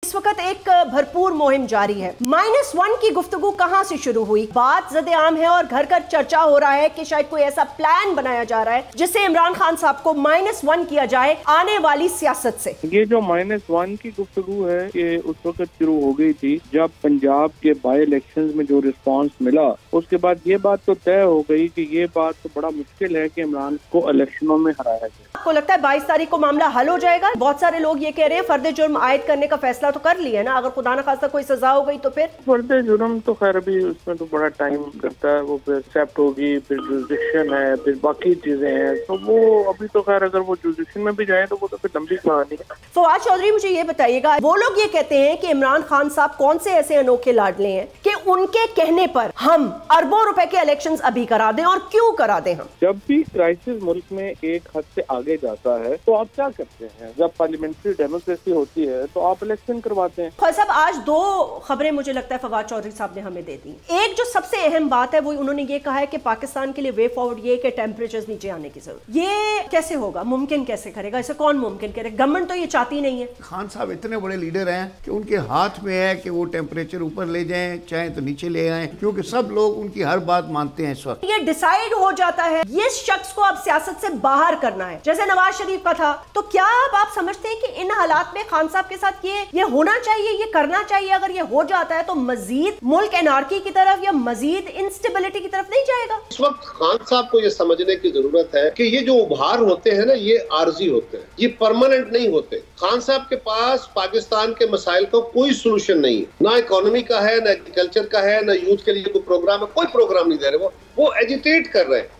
इस वक्त एक भरपूर मुहिम जारी है। -1 की गुफ्तगू कहां से शुरू हुई? बात ज़द आम है और घर घर चर्चा हो रहा है कि शायद कोई ऐसा प्लान बनाया जा रहा है जिससे इमरान खान साहब को -1 किया जाए आने वाली सियासत से। ये जो -1 की गुफ्तगू है ये उस वक्त शुरू हो गई थी जब पंजाब के बाई इलेक्शंस में जो रिस्पांस मिला, उसके बाद ये बात तो तय हो गई कि ये बात तो बड़ा मुश्किल है कि इमरान को इलेक्शनों में हराया जाए। आपको लगता है 22 तारीख को मामला हल हो जाएगा? बहुत सारे लोग ये कह रहे हैं फर्द जुर्म आयद करने का फैसला तो कर लिया है ना, अगर खुदा न खास्ता कोई सजा हो गई तो फिर फर्द जुर्म तो खैर अभी उसमें तो बड़ा टाइम लगता है, वो फिर एक्सेप्ट होगी, फिर जुरिडिक्शन है, फिर बाकी चीजें हैं, तो वो अभी तो खैर अगर वो जुरिडिक्शन में भी जाए तो वो तो फिर लंबी कहानी है। फवाद चौधरी, मुझे ये बताइएगा, वो लोग ये कहते हैं कि इमरान खान साहब कौन से ऐसे अनोखे लाडले हैं कि उनके कहने पर हम अरबों रुपए के इलेक्शंस अभी करा दें, और क्यों करा दें? हम जब भी क्राइसिस मुल्क में एक हद से आगे जाता है तो आप क्या करते हैं? जब पार्लियामेंट्री डेमोक्रेसी होती है तो आप इलेक्शन करवाते हैं। खैर साहब, आज दो खबरें मुझे लगता है फवाद चौधरी साहब ने हमें दे दी। एक जो सबसे अहम बात है वो उन्होंने ये कहा है कि पाकिस्तान के लिए वे फॉरवर्ड ये कि टेम्परेचर्स नीचे आने की जरूरत। ये कैसे होगा? मुमकिन कैसे करेगा? इसे कौन मुमकिन करे? गवर्नमेंट तो ये चाहती नहीं है। खान साहब इतने बड़े लीडर हैं कि उनके हाथ में है कि वो टेम्परेचर ऊपर ले जाएं, चाहे तो नीचे ले आए, क्योंकि सब लोग उनकी हर बात मानते हैं। इस वक्त ये डिसाइड हो जाता है ये शख्स को अब सियासत से बाहर करना है, जैसे नवाज शरीफ का था। तो क्या आप समझते हैं कि इन हालात में खान साहब के साथ ये होना चाहिए, ये करना चाहिए? अगर ये हो जाता है तो मजीद मुल्क एनार्की की तरफ या मजीद इंस्टेबिलिटी की तरफ नहीं जाएगा? इस वक्त खान साहब को ये समझने की जरूरत है कि ये जो उभार होते हैं ना, ये आर्जी होते हैं, ये परमानेंट नहीं होते। खान साहब के पास पाकिस्तान के मसाइल का कोई सोल्यूशन नहीं है, ना इकोनॉमी का है, ना एग्रीकल्चर का है, ना यूथ के लिए कोई प्रोग्राम है, कोई प्रोग्राम नहीं दे रहे। वो एजिटेट कर रहे हैं।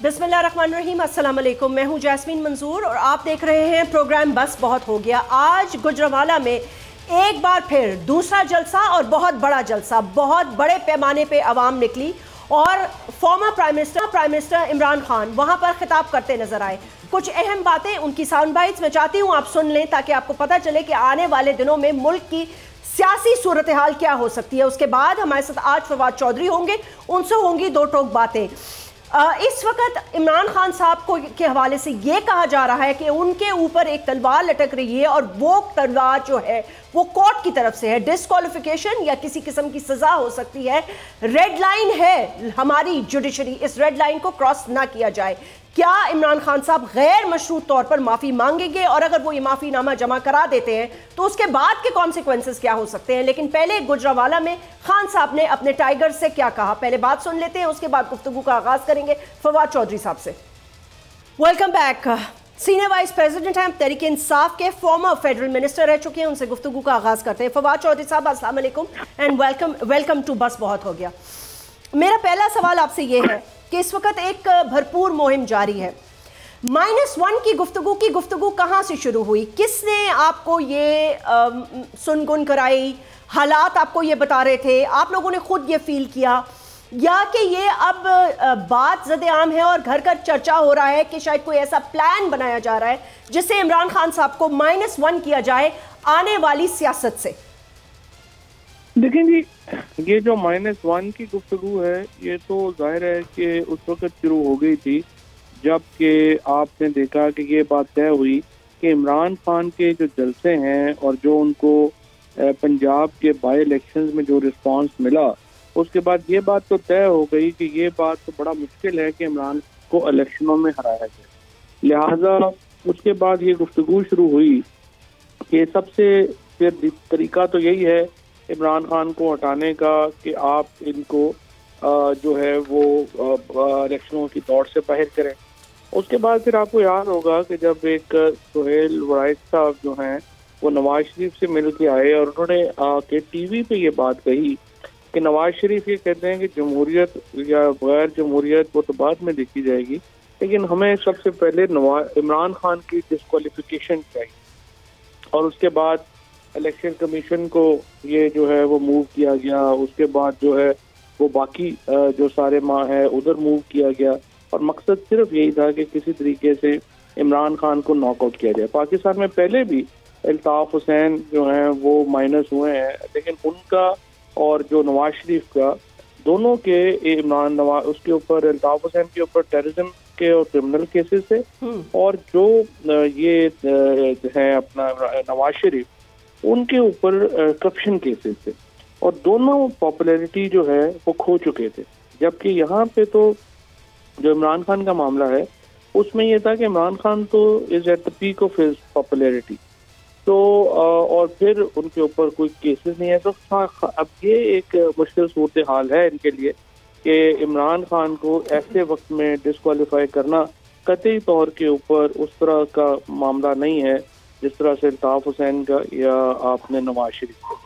बिस्मिल्लाहिर्रहमानिर्रहीम, अस्सलाम वालेकुम। मैं हूं जैस्मीन मंजूर और आप देख रहे हैं प्रोग्राम बस बहुत हो गया। आज गुजरांवाला में एक बार फिर दूसरा जलसा और बहुत बड़ा जलसा, बहुत बड़े पैमाने पे आवाम निकली और former prime minister Imran Khan वहां पर खिताब करते नजर आए। कुछ अहम बातें उनकी साउंड बाइट्स में चाहती हूं आप सुन लें ताकि आपको पता चले कि आने वाले दिनों में मुल्क की सियासी सूरत हाल क्या हो सकती है। उसके बाद हमारे साथ आज फवाद चौधरी होंगे, उनसे होंगी दो टोक बातें। इस वक्त इमरान खान साहब को के हवाले से ये कहा जा रहा है कि उनके ऊपर एक तलवार लटक रही है और वो तलवार जो है वो कोर्ट की तरफ से है। डिस्क्वालिफिकेशन या किसी किस्म की सजा हो सकती है। रेड लाइन है हमारी जुडिशरी, इस रेड लाइन को क्रॉस ना किया जाए। क्या इमरान खान साहब गैर मशरूत तौर पर माफ़ी मांगेंगे? और अगर वो ये माफ़ीनामा जमा करा देते हैं तो उसके बाद के कॉन्सिक्वेंसेस क्या हो सकते हैं? लेकिन पहले गुजरांवाला में खान साहब ने अपने टाइगर से क्या कहा, पहले बात सुन लेते हैं, उसके बाद गुफ्तगू का आगाज करेंगे फवाद चौधरी साहब से। Welcome back. Senior vice president हैं तहरीक इंसाफ के, फॉर्मर फेडरल मिनिस्टर रह चुके हैं, उनसे गुफ्तगू का आगाज करते हैं। फवाद चौधरी साहब, अस्सलाम वालेकुम एंड वेलकम टू बस बहुत हो गया। मेरा पहला सवाल आपसे ये है कि इस वक्त एक भरपूर मुहिम जारी है। -1 की गुफ्तगू कहाँ से शुरू हुई? किसने आपको ये सुनगुन कराई? हालात आपको ये बता रहे थे? आप लोगों ने खुद ये फील किया, या कि ये अब बात ज़द आम है और घर घर चर्चा हो रहा है कि शायद कोई ऐसा प्लान बनाया जा रहा है जिससे इमरान खान साहब को -1 किया जाए आने वाली सियासत से? देखें जी, ये जो -1 की गुफ्तगू है ये तो जाहिर है कि उस वक्त शुरू हो गई थी जब कि आपने देखा कि ये बात तय हुई कि इमरान खान के जो जलसे हैं और जो उनको पंजाब के बाई इलेक्शंस में जो रिस्पांस मिला, उसके बाद ये बात तो तय हो गई कि ये बात तो बड़ा मुश्किल है कि इमरान को इलेक्शनों में हराया जाए। लिहाजा उसके बाद ये गुफ्तगू शुरू हुई कि सबसे फिर तरीका तो यही है इमरान खान को हटाने का कि आप इनको जो है वो इलेक्शनों की दौड़ से बाहर करें। उसके बाद फिर आपको याद होगा कि जब एक सुहेल वराइद साहब जो हैं वो नवाज शरीफ से मिल के आए और उन्होंने के टीवी पे ये बात कही कि नवाज शरीफ ये कहते हैं कि जमहूरियत या गैर जमहूरियत वो तो बाद में देखी जाएगी, लेकिन हमें सबसे पहले इमरान खान की डिस्क्वालिफिकेशन चाहिए। और उसके बाद इलेक्शन कमीशन को ये जो है वो मूव किया गया, उसके बाद जो है वो बाकी जो सारे माह है उधर मूव किया गया और मकसद सिर्फ यही था कि किसी तरीके से इमरान खान को नॉकआउट किया जाए। पाकिस्तान में पहले भी अल्ताफ हुसैन जो हैं वो माइनस हुए हैं, लेकिन उनका और जो नवाज शरीफ का दोनों के उसके ऊपर अल्ताफ हुसैन के ऊपर टेररिज्म के और क्रिमिनल केसेस थे, और जो ये है अपना नवाज शरीफ उनके ऊपर करप्शन केसेस थे, और दोनों पॉपुलैरिटी जो है वो खो चुके थे। जबकि यहाँ पे तो जो इमरान खान का मामला है उसमें ये था कि इमरान खान तो is at the peak of his popularity, तो और फिर उनके ऊपर कोई केसेस नहीं है। तो अब ये एक मुश्किल सूरत हाल है इनके लिए कि इमरान खान को ऐसे वक्त में डिस्क्वालीफाई करना कतई तौर के ऊपर उस तरह का मामला नहीं है जिस तरह से अल्ताफ हुसैन का या आपने नवाज शरीफ का।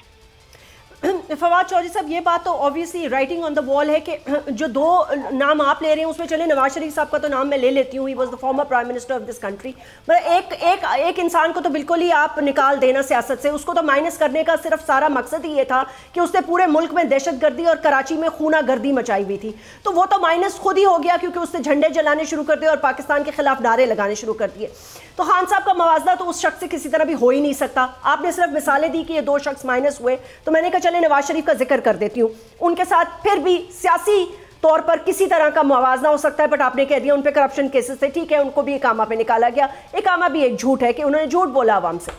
फवाद चौधरी साहब, ये बात तो obviously writing on the wall है कि जो दो नाम आप ले रहे हैं उसमें चले नवाज शरीफ साहब का तो नाम मैं ले लेती हूँ, he was the former prime minister of this country, मगर एक इंसान को तो बिल्कुल ही आप निकाल देना सियासत से, उसको तो माइनस करने का सिर्फ सारा मकसद ही ये था कि उसने पूरे मुल्क में दहशतगर्दी और कराची में खूना गर्दी मचाई हुई थी, तो वो तो माइनस खुद ही हो गया क्योंकि उसने झंडे जलाने शुरू कर दिए और पाकिस्तान के खिलाफ नारे लगाने शुरू कर दिए। तो खान साहब का मवाजना तो उस शख्स से किसी तरह भी हो ही नहीं सकता। आपने सिर्फ मिसालें दी कि ये दो शख्स माइनस हुए, तो मैंने कहा चले नवाज शरीफ का जिक्र कर देती हूँ, उनके साथ फिर भी सियासी तौर पर किसी तरह का मुआवजा हो सकता है, बट आपने कह दिया उन पे करप्शन केसेस थे, ठीक है, उनको भी इकामा पे निकाला गया। इकामा भी एक झूठ है कि उन्होंने झूठ बोला आवाम से,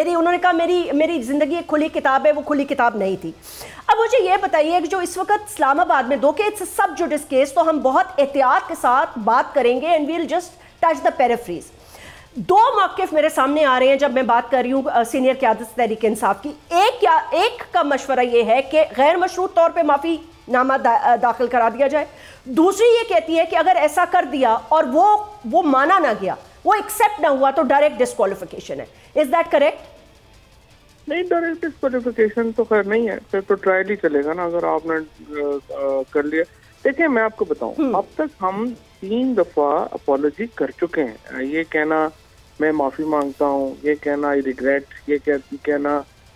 उन्होंने कहा मेरी जिंदगी एक खुली किताब है, वो खुली किताब नहीं थी। अब मुझे ये बताइए कि जो इस वक्त इस्लामाबाद में 2 केस सब जुडिस केस, तो हम बहुत एहतियात के साथ बात करेंगे and we'll just touch the paraphrase. 2 मौक़िफ़ मेरे सामने आ रहे हैं जब मैं बात कर रही हूँ सीनियर क़यादत तहरीक इंसाफ की। एक का मशवरा ये है कि गैर मशरूत तौर पे माफ़ी नामा दाखिल करा दिया जाए, दूसरी ये कहती है कि अगर ऐसा कर दिया और वो माना ना गया, वो एक्सेप्ट ना हुआ, तो डायरेक्ट डिस्क्वालिफिकेशन है। Is that correct? नहीं, डायरेक्ट डिस्क्वालिफिकेशन तो खैर नहीं है, फिर तो ट्रायल ही चलेगा ना अगर आपने कर लिया। देखिए मैं आपको बताऊं, अब तक हम 3 दफ़ा अपॉलॉजी कर चुके हैं। ये कहना मैं माफ़ी मांगता हूँ, ये कहना आई रिग्रेट, ये कहना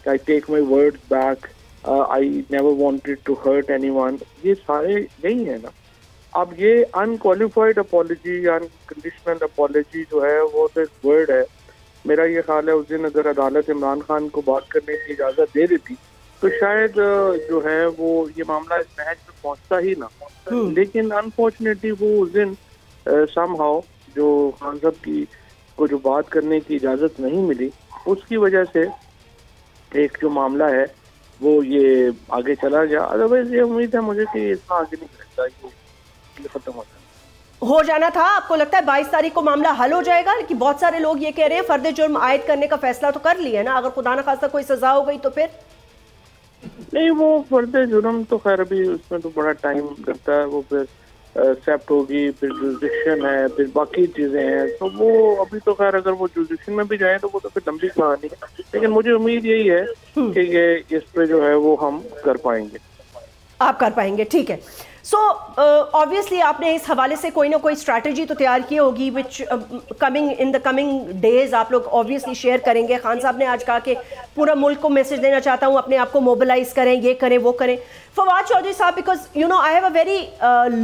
I take my words back, I never wanted to hurt anyone, ये सारे यही है ना। अब ये अनक्वालिफाइड अपॉलॉजी या अनकंडीशनल अपॉलॉजी जो है वो तो एक वर्ड है। मेरा ये ख्याल है उस दिन अगर अदालत इमरान खान को बात करने की इजाज़त दे देती तो शायद जो है वो ये मामला इस महज में पहुंचता ही ना, लेकिन अनफॉर्चुनेटली वो उस दिन समहाउ जो खान साहब की को जो बात करने की इजाज़त नहीं मिली, उसकी वजह से एक जो मामला है वो ये आगे चला गया। अदरवाइज ये उम्मीद है मुझे कि इसमें आगे नहीं रहता, ये खत्म हो जाना था। आपको लगता है 22 तारीख को मामला हल हो जाएगा? लेकिन बहुत सारे लोग ये कह रहे हैं फर्द जुर्म आयद करने का फैसला तो कर लिया ना, अगर खुदा न खास्ता कोई सजा हो गई तो फिर नहीं, वो फर्द जुर्म तो खैर अभी उसमें तो बड़ा टाइम लगता है, वो फिर एक्सेप्ट होगी, फिर जुरिडिक्शन है, फिर बाकी चीज़ें हैं, तो वो अभी तो खैर अगर वो जुरिडिक्शन में भी जाए तो वो तो फिर लंबी कहानी है। लेकिन मुझे उम्मीद यही है कि ये इस पे जो है वो हम कर पाएंगे। आप कर पाएंगे, ठीक है। सो ऑब्वियसली आपने इस हवाले से कोई ना कोई स्ट्रैटेजी तो तैयार की होगी which coming in the coming days आप लोग ऑब्वियसली शेयर करेंगे। खान साहब ने आज कहा कि पूरा मुल्क को मैसेज देना चाहता हूँ, अपने आप को मोबिलाइज करें, ये करें वो करें। फवाद चौधरी साहब, because you know I have a very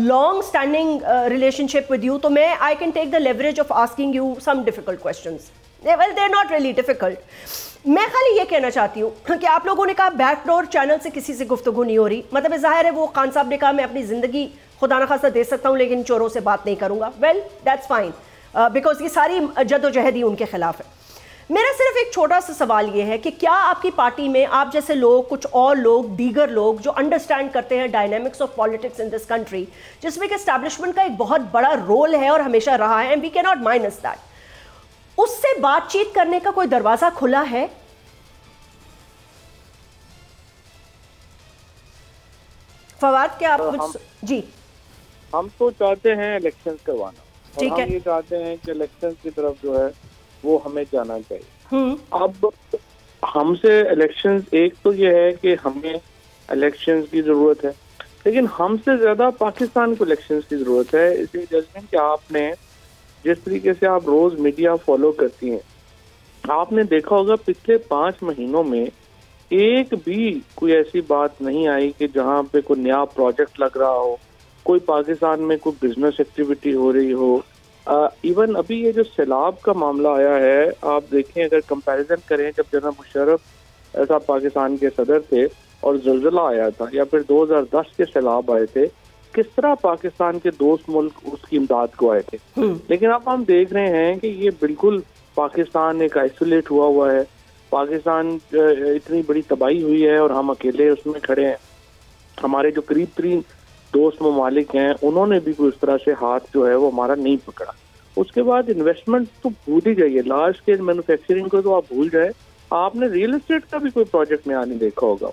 long standing relationship with you, तो मैं I can take the leverage of asking you some difficult questions. Well they are not really difficult. मैं खाली ये कहना चाहती हूँ कि आप लोगों ने कहा बैकडोर चैनल से किसी से गुफ्तगू नहीं हो रही, मतलब जाहिर है वो खान साहब ने कहा मैं अपनी ज़िंदगी खुदा न खास्ता दे सकता हूँ लेकिन चोरों से बात नहीं करूँगा। वेल दैट्स फाइन, बिकॉज ये सारी जद्दोजहद ही उनके खिलाफ है। मेरा सिर्फ एक छोटा सा सवाल ये है कि क्या आपकी पार्टी में आप जैसे लोग, कुछ और लोग, दीगर लोग जो अंडरस्टैंड करते हैं dynamics of politics in this country, जिसमें कि एस्टैब्लिशमेंट का एक बहुत बड़ा रोल है और हमेशा रहा है, and we can not minus that, उससे बातचीत करने का कोई दरवाजा खुला है? फवाद, क्या आप कुछ? जी, हम तो चाहते हैं इलेक्शंस करवाना, और हम ये चाहते हैं कि इलेक्शंस की तरफ जो है वो हमें जाना चाहिए। अब हमसे इलेक्शंस, एक तो ये है कि हमें इलेक्शंस की जरूरत है, लेकिन हमसे ज्यादा पाकिस्तान को इलेक्शंस की जरूरत है। इसलिए जजमेंट कि आपने जिस तरीके से आप रोज मीडिया फॉलो करती हैं, आपने देखा होगा पिछले 5 महीनों में एक भी कोई ऐसी बात नहीं आई कि जहाँ पे कोई नया प्रोजेक्ट लग रहा हो, कोई पाकिस्तान में कोई बिजनेस एक्टिविटी हो रही हो, इवन अभी ये जो सैलाब का मामला आया है, आप देखें अगर कंपैरिजन करें जब जनरल मुशर्रफ साहब पाकिस्तान के सदर थे और ज़लज़ला आया था, या फिर 2010 के सैलाब आए थे, किस तरह पाकिस्तान के दोस्त मुल्क उसकी इमदाद को आए थे। लेकिन अब हम देख रहे हैं कि ये बिल्कुल पाकिस्तान एक आइसोलेट हुआ है, पाकिस्तान इतनी बड़ी तबाही हुई है और हम अकेले उसमें खड़े हैं। हमारे जो करीब तरीन दोस्त ममालिक हैं उन्होंने भी कोई इस तरह से हाथ जो है वो हमारा नहीं पकड़ा। उसके बाद इन्वेस्टमेंट तो भूल ही जाइए, लार्ज स्केल मैन्युफैक्चरिंग को तो आप भूल जाए। आपने रियल एस्टेट का भी कोई प्रोजेक्ट नया नहीं देखा होगा,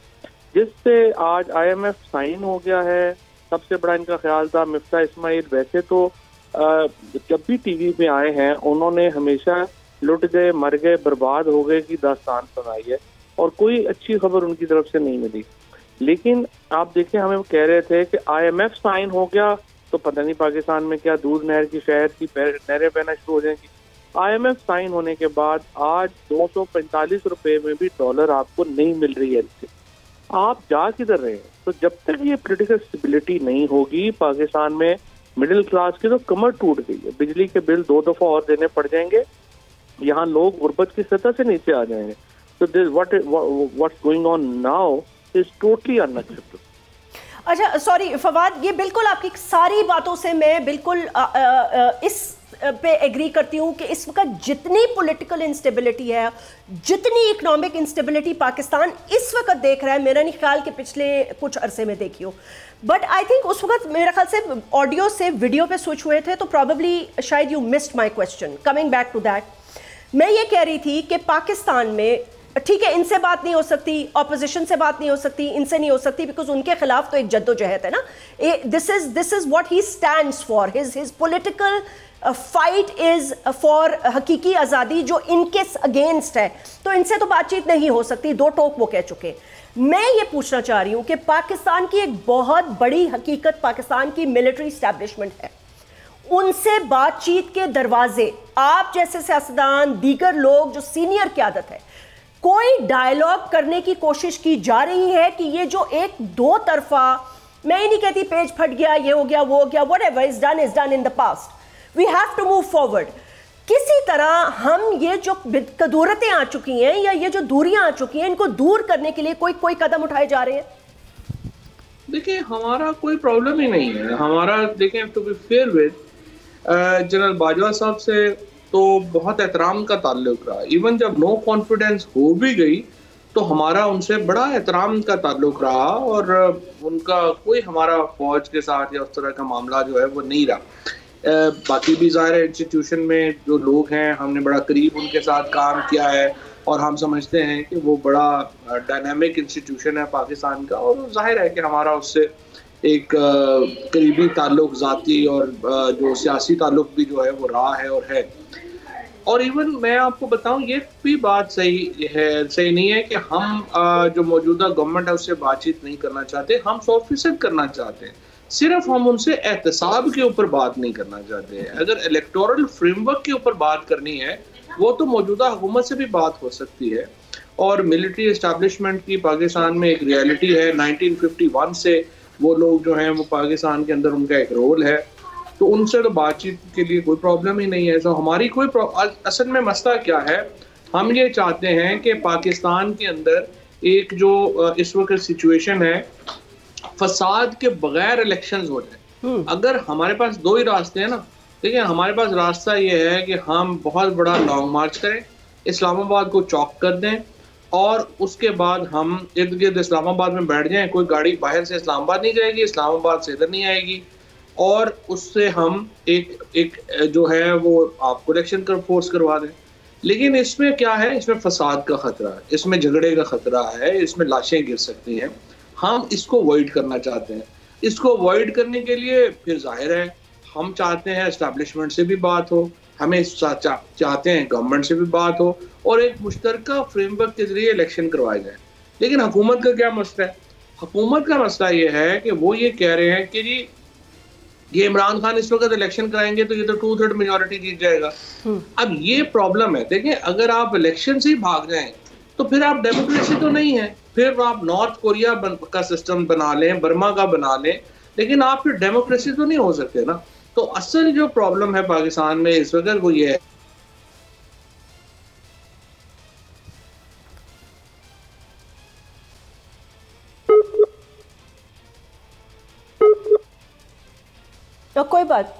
जिससे आज IMF साइन हो गया है। सबसे बड़ा इनका ख्याल था मिफ्ता इस्माइल, वैसे तो जब भी टीवी पे आए हैं उन्होंने हमेशा लुट गए, मर गए, बर्बाद हो गए की दास्तान सुनाई है और कोई अच्छी खबर उनकी तरफ से नहीं मिली। लेकिन आप देखें, हमें कह रहे थे कि IMF साइन हो गया तो पता नहीं पाकिस्तान में क्या दूध नहर की शहर की नहरें बहना शुरू हो जाएंगी। IMF साइन होने के बाद आज 245 रुपए में भी डॉलर आपको नहीं मिल रही है। इससे आप जा किधर रहे हैं? तो जब तक ये पॉलिटिकल स्टेबिलिटी नहीं होगी पाकिस्तान में, मिडिल क्लास की तो कमर टूट गई है। बिजली के बिल 2 दफा और देने पड़ जाएंगे, यहाँ लोग गुर्बत की सतह से नीचे आ जाएंगे। तो this what's going on now is totally unacceptable. अच्छा सॉरी फवाद, ये बिल्कुल आपकी सारी बातों से मैं बिल्कुल इस पे एग्री करती हूँ कि इस वक्त जितनी पॉलिटिकल इंस्टेबिलिटी है, जितनी इकोनॉमिक इंस्टेबिलिटी पाकिस्तान इस वक्त देख रहा है, मेरा नहीं ख्याल कि पिछले कुछ अरसे में देखी हो। बट आई थिंक उस वक्त मेरे ख्याल से ऑडियो से वीडियो पे स्विच हुए थे, तो प्रॉबेबली शायद you missed my question. Coming back to that, मैं ये कह रही थी कि पाकिस्तान में ठीक है, इनसे बात नहीं हो सकती, ऑपोजिशन से बात नहीं हो सकती, इनसे नहीं हो सकती, बिकॉज उनके खिलाफ तो एक जद्दोजहद है ना। This is what he stands for, his political fight is for हकीकी आज़ादी जो इनके अगेंस्ट है। तो इनसे तो बातचीत नहीं हो सकती, दो टोक वो कह चुके। मैं ये पूछना चाह रही हूं कि पाकिस्तान की एक बहुत बड़ी हकीकत पाकिस्तान की मिलिट्री एस्टैब्लिशमेंट है, उनसे बातचीत के दरवाजे, आप जैसे सियासतदान, दीगर लोग जो सीनियर क़यादत है, कोई डायलॉग करने की कोशिश की जा रही है कि ये जो एक दो तरफा, मैं ये नहीं कहती पेज फट गया, ये हो गया, वो हो गया, whatever is done in the past, we have to move forward. किसी तरह हम ये जो कदूरतें आ चुकी हैं या ये जो दूरियां आ चुकी हैं, इनको दूर करने के लिए कोई कदम उठाए जा रहे हैं? देखिए, हमारा कोई प्रॉब्लम ही नहीं है। हमारा देखें, to be fair with General Bajwa साहब से तो बहुत एहतराम का ताल्लुक रहा। इवन जब नो कॉन्फिडेंस हो भी गई तो हमारा उनसे बड़ा एहतराम का ताल्लुक रहा, और उनका कोई हमारा फौज के साथ या उस तरह का मामला जो है वो नहीं रहा। बाकी भी ज़ाहिर है इंस्टीट्यूशन में जो लोग हैं, हमने बड़ा करीब उनके साथ काम किया है और हम समझते हैं कि वो बड़ा डायनामिक इंस्टीट्यूशन है पाकिस्तान का, और जाहिर है कि हमारा उससे एक करीबी ताल्लुक, ज़ाती और जो सियासी ताल्लुक भी जो है वो रहा है और है। और इवन मैं आपको बताऊं, ये भी बात सही नहीं है कि हम जो मौजूदा गवर्नमेंट है उससे बातचीत नहीं करना चाहते। हम 100% करना चाहते हैं, सिर्फ हम उनसे एहतसाब के ऊपर बात नहीं करना चाहते हैं। अगर इलेक्टोरल फ्रेमवर्क के ऊपर बात करनी है, वो तो मौजूदा हुकूमत से भी बात हो सकती है। और मिलिट्री एस्टैब्लिशमेंट की पाकिस्तान में एक रियलिटी है, 1951 से वो लोग जो हैं वो पाकिस्तान के अंदर उनका एक रोल है, तो उनसे तो बातचीत के लिए कोई प्रॉब्लम ही नहीं है। तो हमारी कोई असल में मसला क्या है, हम ये चाहते हैं कि पाकिस्तान के अंदर एक जो इस वक्त सिचुएशन है, फसाद के बगैर इलेक्शंस हो जाए। अगर हमारे पास दो ही रास्ते हैं ना, ठीक है, हमारे पास रास्ता ये है कि हम बहुत बड़ा लॉन्ग मार्च करें, इस्लामाबाद को चौक कर दें, और उसके बाद हम इर्द गिर्द इस्लामाबाद में बैठ जाएं। कोई गाड़ी बाहर से इस्लामाबाद नहीं जाएगी, इस्लामाबाद से इधर नहीं आएगी, और उससे हम एक जो है वो आपको इलेक्शन कर फोर्स करवा दें। लेकिन इसमें क्या है, इसमें फसाद का खतरा है, इसमें झगड़े का खतरा है, इसमें लाशें गिर सकती हैं। हम इसको अवॉइड करना चाहते हैं। इसको अवॉइड करने के लिए फिर जाहिर है हम चाहते हैं एस्टैब्लिशमेंट से भी बात हो, हमें चाहते हैं गवर्नमेंट से भी बात हो, और एक मुश्तरका फ्रेमवर्क के जरिए इलेक्शन करवाए जाए। लेकिन हुकूमत का क्या मसला है? हुकूमत का मसला ये है कि वो ये कह रहे हैं कि जी ये इमरान खान इस वक्त इलेक्शन कराएंगे तो ये तो 2/3 मेजॉरिटी जीत जाएगा। अब ये प्रॉब्लम है। देखें, अगर आप इलेक्शन से ही भाग जाएं तो फिर आप डेमोक्रेसी तो नहीं है, फिर आप नॉर्थ कोरिया का सिस्टम बना लें, बर्मा का बना लें, लेकिन आप फिर डेमोक्रेसी तो नहीं हो सकते ना। तो असल जो प्रॉब्लम है पाकिस्तान में इस वक्त वो ये है तो कोई बात,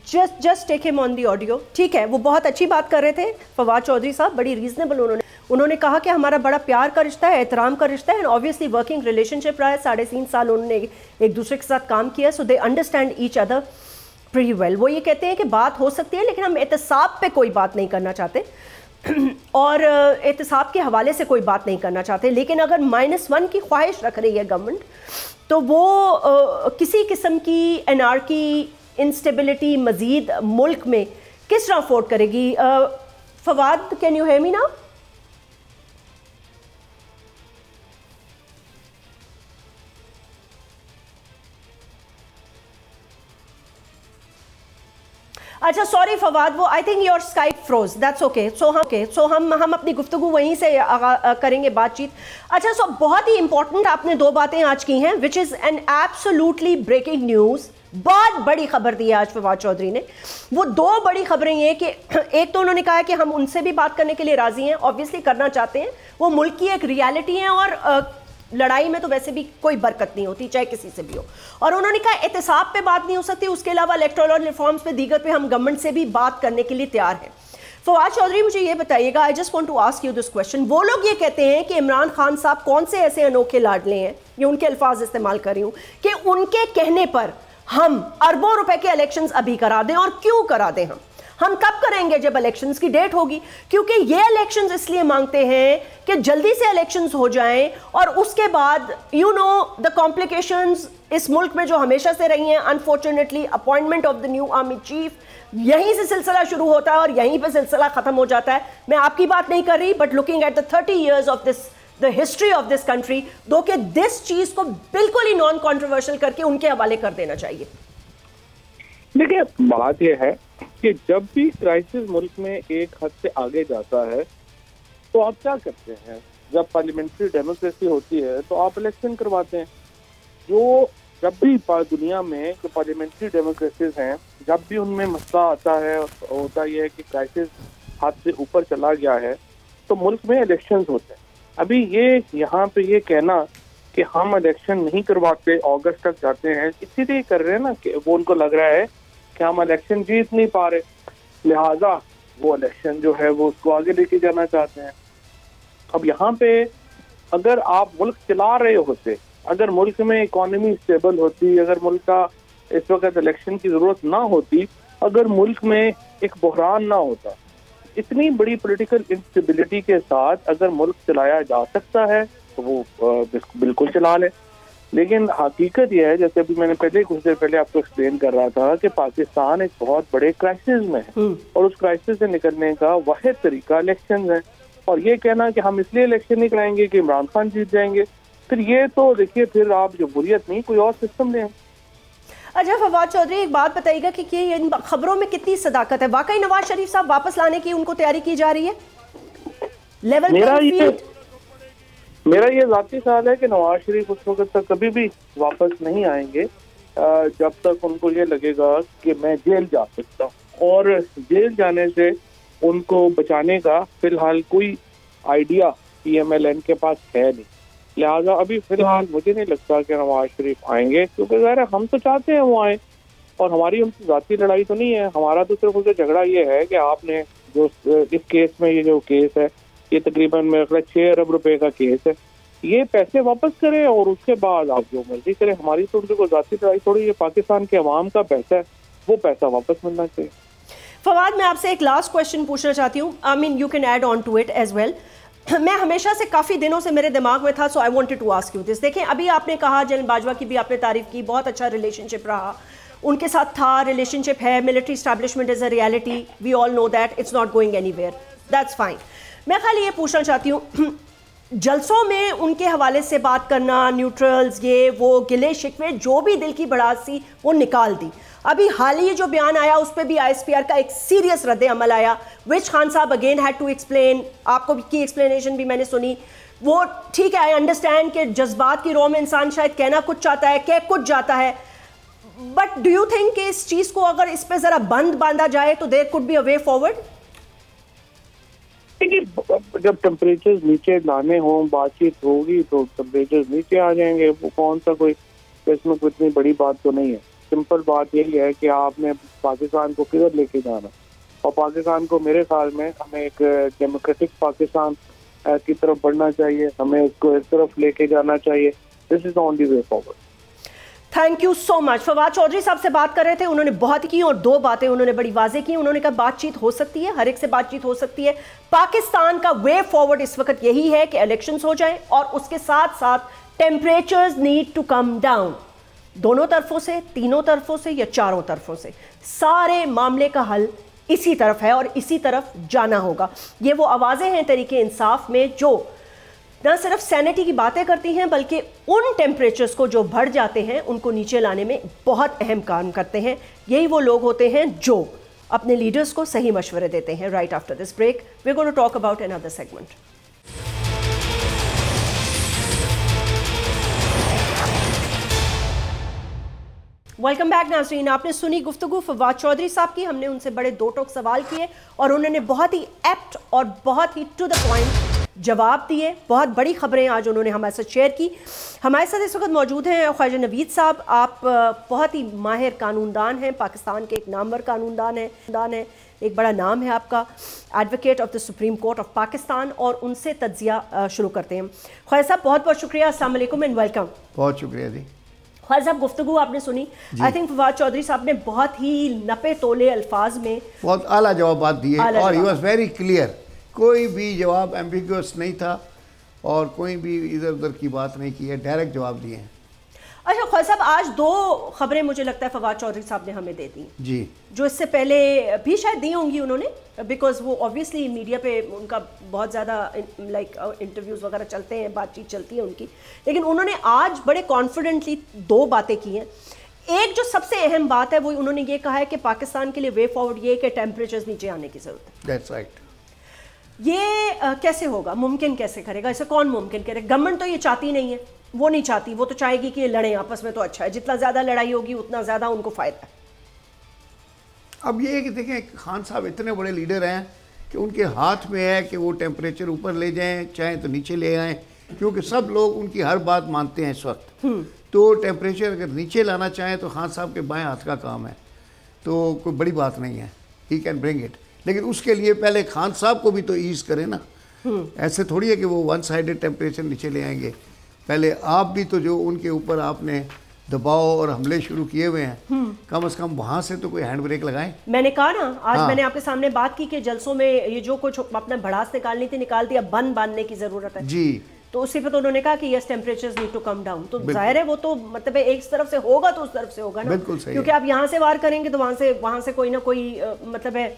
just take him on the audio, ठीक है। वो बहुत अच्छी बात कर रहे थे फवाद चौधरी साहब, बड़ी रीजनेबल उन्होंने कहा कि हमारा बड़ा प्यार का रिश्ता है, एहतराम का रिश्ता है, एंड ऑब्वियसली वर्किंग रिलेशनशिप रहा है, 3.5 साल उन्होंने एक दूसरे के साथ काम किया, so they understand each other pretty well. वो ये कहते हैं कि बात हो सकती है लेकिन हम एहतसाब पे कोई बात नहीं करना चाहते और एहतसाब के हवाले से कोई बात नहीं करना चाहते, लेकिन अगर -1 की ख्वाहिश रख रही है गवर्नमेंट तो वो किसी किस्म की एनार्की, इंस्टेबिलिटी मजीद मुल्क में किस तरह अफोर्ड करेगी। Fawad, can you hear me now? अच्छा सॉरी फवाद, वो I think your Skype froze, that's okay. So हम अपनी गुफ्तगू वहीं से करेंगे बातचीत। अच्छा, सो बहुत ही इंपॉर्टेंट आपने 2 बातें आज की हैं, which is an absolutely breaking news. बहुत बड़ी खबर दी है आज फवाद चौधरी ने। वो 2 बड़ी खबरें ये कि एक तो उन्होंने कहा कि हम उनसे भी बात करने के लिए राजी हैं, ऑब्वियसली करना चाहते हैं, वो मुल्क की एक रियलिटी है और लड़ाई में तो वैसे भी कोई बरकत नहीं होती चाहे किसी से भी हो। और उन्होंने कहा एहतसाब पे बात नहीं हो सकती, उसके अलावा इलेक्टोरल रिफॉर्म्स पे, दीगर पे हम गवर्नमेंट से भी बात करने के लिए तैयार हैं। फवाद चौधरी, मुझे ये बताइएगा, I just want to ask you this question. वो लोग ये कहते हैं कि इमरान खान साहब कौन से ऐसे अनोखे लाडले हैं, ये उनके अल्फाज इस्तेमाल कर रही हूँ, कि उनके कहने पर हम अरबों रुपए के इलेक्शंस अभी करा दें। और क्यों करा दें? हम कब करेंगे? जब इलेक्शंस की डेट होगी, क्योंकि ये इलेक्शंस इसलिए मांगते हैं कि जल्दी से इलेक्शंस हो जाएं और उसके बाद यू नो द कॉम्प्लिकेशंस इस मुल्क में जो हमेशा से रही हैं, unfortunately appointment of the new army chief, यहीं से सिलसिला शुरू होता है और यहीं पे सिलसिला खत्म हो जाता है। मैं आपकी बात नहीं कर रही, but looking at the 30 years of this the history of this country, दो कि दिस चीज को बिल्कुल ही नॉन कॉन्ट्रोवर्शियल करके उनके हवाले कर देना चाहिए। देखिए, बात यह है कि जब भी क्राइसिस मुल्क में एक हद से आगे जाता है तो आप क्या करते हैं? जब पार्लियामेंट्री डेमोक्रेसी होती है तो आप इलेक्शन करवाते हैं। जो जब भी दुनिया में जो पार्लियामेंट्री डेमोक्रेसीज हैं, जब भी उनमें मसला आता है, होता यह है कि क्राइसिस हद से ऊपर चला गया है, तो मुल्क में इलेक्शंस होते हैं। अभी ये यहाँ पे ये कहना कि हम इलेक्शन नहीं करवाते, अगस्त तक जाते हैं, इसीलिए कर रहे हैं ना कि वो उनको लग रहा है कि हम इलेक्शन जीत नहीं पा रहे, लिहाजा वो इलेक्शन जो है वो उसको आगे लेके जाना चाहते हैं। अब यहाँ पे अगर आप मुल्क चला रहे होते, अगर मुल्क में इकोनॉमी स्टेबल होती, अगर मुल्क का इस वक्त इलेक्शन की जरूरत ना होती, अगर मुल्क में एक बहरान ना होता, इतनी बड़ी पॉलिटिकल इंस्टेबिलिटी के साथ अगर मुल्क चलाया जा सकता है तो वो बिल्कुल चला ले। लेकिन हकीकत यह है, जैसे अभी मैंने पहले कुछ देर पहले आपको एक्सप्लेन कर रहा था, कि पाकिस्तान एक बहुत बड़े क्राइसिस में है और उस क्राइसिस से निकलने का वाहिद तरीका इलेक्शन है। और ये कहना कि हम इसलिए इलेक्शन नहीं कराएंगे कि इमरान खान जीत जाएंगे, फिर ये तो देखिए, फिर आप जमहूरियत नहीं कोई और सिस्टम लें। अच्छा फवाद चौधरी, एक बात बताइएगा कि इन खबरों में कितनी सदाकत है? वाकई नवाज शरीफ साहब वापस लाने की उनको तैयारी की जा रही है? लेवल मेरा ये ज़ाती ख्याल है कि नवाज शरीफ उस वक्त तक कभी भी वापस नहीं आएंगे जब तक उनको ये लगेगा कि मैं जेल जा सकता हूँ, और जेल जाने से उनको बचाने का फिलहाल कोई आइडिया PMLN के पास है नहीं। लिहाजा अभी फिलहाल मुझे नहीं लगता कि नवाज शरीफ आएंगे, क्योंकि ज़ाहिर है हम तो चाहते हैं वो आए, और हमारी उनसे ज़ाती लड़ाई तो नहीं है। हमारा तो सिर्फ उनसे झगड़ा ये है कि आपने जो इस केस में, ये जो केस है, ये तकरीबन मेरे ख्याल 6 अरब रुपए का केस है, ये पैसे वापस करें और उसके बाद आप जो मर्जी करें। हमारी तो उनको ज़ाती लड़ाई थोड़ी, ये पाकिस्तान के अवाम का पैसा है, वो पैसा वापस मिलना चाहिए। फवाद, मैं आपसे एक लास्ट क्वेश्चन पूछना चाहती हूँ, I mean you can add on to it as well. मैं हमेशा से काफ़ी दिनों से मेरे दिमाग में था, so I wanted to ask you this. देखें, अभी आपने कहा, जनरल बाजवा की भी आपने तारीफ की, बहुत अच्छा रिलेशनशिप रहा उनके साथ था, रिलेशनशिप है, military establishment is a reality, we all know that, it's not going anywhere, that's fine. मैं खाली ये पूछना चाहती हूँ, जलसों में उनके हवाले से बात करना, न्यूट्रल्स, ये वो गिले शिकवे, जो भी दिल की भड़ास थी वो निकाल दी। अभी हाल ही जो बयान आया उस पर भी ISPR का एक सीरियस रद्द अमल आया, विच खान साहब अगेन हैड टू एक्सप्लेन, आपको की एक्सप्लेनेशन भी मैंने सुनी। वो ठीक है, आई अंडरस्टैंड कि जज्बात की रो में इंसान शायद कहना कुछ चाहता है, कह कुछ जाता है, बट डू यू थिंक कि इस चीज को अगर इस पे जरा बंद बांधा जाए तो there could be a way forward? जब टेम्परेचर नीचे लाने हों, बातचीत होगी तो टेम्परेचर नीचे आ जाएंगे। वो कौन सा कोई इसमें कोई इतनी बड़ी बात तो नहीं है। सिंपल बात यही है कि आपने पाकिस्तान को किधर लेके जाना, और पाकिस्तान को मेरे ख्याल में हमें एक डेमोक्रेटिक पाकिस्तान की तरफ बढ़ना चाहिए, हमें उसको इस तरफ लेके जाना चाहिए। This is the only way forward. Thank you so much. Fawad Chaudhry साहब से बात कर रहे थे, उन्होंने बहुत की और दो बातें उन्होंने बड़ी वाजे की। उन्होंने कहा बातचीत हो सकती है, हर एक से बातचीत हो सकती है। पाकिस्तान का वे फॉरवर्ड इस वक्त यही है कि इलेक्शंस हो जाएं और उसके साथ साथ temperatures need to come down. दोनों तरफों से, तीनों तरफों से या चारों तरफों से, सारे मामले का हल इसी तरफ है और इसी तरफ जाना होगा। ये वो आवाज़ें हैं तरीके इंसाफ में जो न सिर्फ सैनिटी की बातें करती हैं बल्कि उन टेम्परेचर्स को जो बढ़ जाते हैं उनको नीचे लाने में बहुत अहम काम करते हैं। यही वो लोग होते हैं जो अपने लीडर्स को सही मशवरे देते हैं। Right after this break we are going to talk about another segment. Welcome back नाज़रीन। आपने सुनी गुफ्तगू फवाद चौधरी साहब की। हमने उनसे बड़े दो टोक सवाल किए और उन्होंने बहुत ही एप्ट और बहुत ही टू द पॉइंट जवाब दिए। बहुत बड़ी खबरें आज उन्होंने हमारे साथ शेयर की। हमारे साथ इस वक्त मौजूद हैं ख्वाजा नवीद साहब। आप बहुत ही माहिर कानूनदान हैं, पाकिस्तान के एक नामवर कानूनदान है, एक बड़ा नाम है आपका, advocate of the supreme court of Pakistan, और उनसे तज्जिया शुरू करते हैं। ख्वाजा साहब बहुत बहुत शुक्रिया, अस्सलाम वालेकुम एंड वेलकम। बहुत शुक्रिया जी। ख्वाजा साहब गुफ्तगू आपने सुनी। आई थिंक फवाद चौधरी साहब ने बहुत ही नपे तोले अल्फाज में बहुत आला जवाब दिए और ही वॉज वेरी क्लियर। कोई भी जवाब एम्बिगुअस नहीं था और कोई भी इधर उधर की बात नहीं की है, डायरेक्ट जवाब दिए हैं। अच्छा ख्वाजा साहब, आज दो खबरें मुझे लगता है फवाद चौधरी साहब ने हमें दे दी जी, जो इससे पहले भी शायद दी होंगी उन्होंने, बिकॉज वो ऑब्वियसली मीडिया पे उनका बहुत ज़्यादा लाइक इंटरव्यूज़ वगैरह चलते हैं, बातचीत चलती है उनकी, लेकिन उन्होंने आज बड़े कॉन्फिडेंटली दो बातें की हैं। एक जो सबसे अहम बात है वो उन्होंने ये कहा है कि पाकिस्तान के लिए वे फॉरवर्ड ये है कि टेम्परेचर्स नीचे आने की ज़रूरत है। That's right. ये कैसे होगा, मुमकिन कैसे करेगा, इसे कौन मुमकिन करेगा? गवर्नमेंट तो ये चाहती नहीं है, वो नहीं चाहती, वो तो चाहेगी कि ये लड़ें आपस में तो अच्छा है, जितना ज़्यादा लड़ाई होगी उतना ज़्यादा उनको फ़ायदा है। अब ये है कि देखें खान साहब इतने बड़े लीडर हैं कि उनके हाथ में है कि वो टेम्परेचर ऊपर ले जाएं चाहे तो नीचे ले आएँ, क्योंकि सब लोग उनकी हर बात मानते हैं इस वक्त। तो टेम्परेचर अगर नीचे लाना चाहें तो खान साहब के बाएं हाथ का काम है, तो कोई बड़ी बात नहीं है, ही कैन ब्रिंग इट। लेकिन उसके लिए पहले खान साहब को भी तो ईज करें ना। ऐसे थोड़ी है कि वो वन साइडेड टेम्परेचर नीचे ले आएंगे। पहले आप भी तो जो उनके ऊपर आपने दबाव और हमले शुरू किए हुए हैं, कम से कम वहाँ से तो कोई हैंड ब्रेक लगाएं। मैंने कहा ना आज, मैंने आपके सामने बात की कि जलसों में ये जो कुछ अपना भड़ास निकालनी थी निकाल दिया, बंद बांधने की जरूरत है जी। तो उसी पे तो उन्होंने कहा कि yes temperatures need to come down. तो जाहिर है वो तो मतलब एक तरफ से होगा तो उस तरफ से होगा ना, बिल्कुल सही, क्योंकि आप यहाँ से वार करेंगे तो वहाँ से कोई ना कोई मतलब है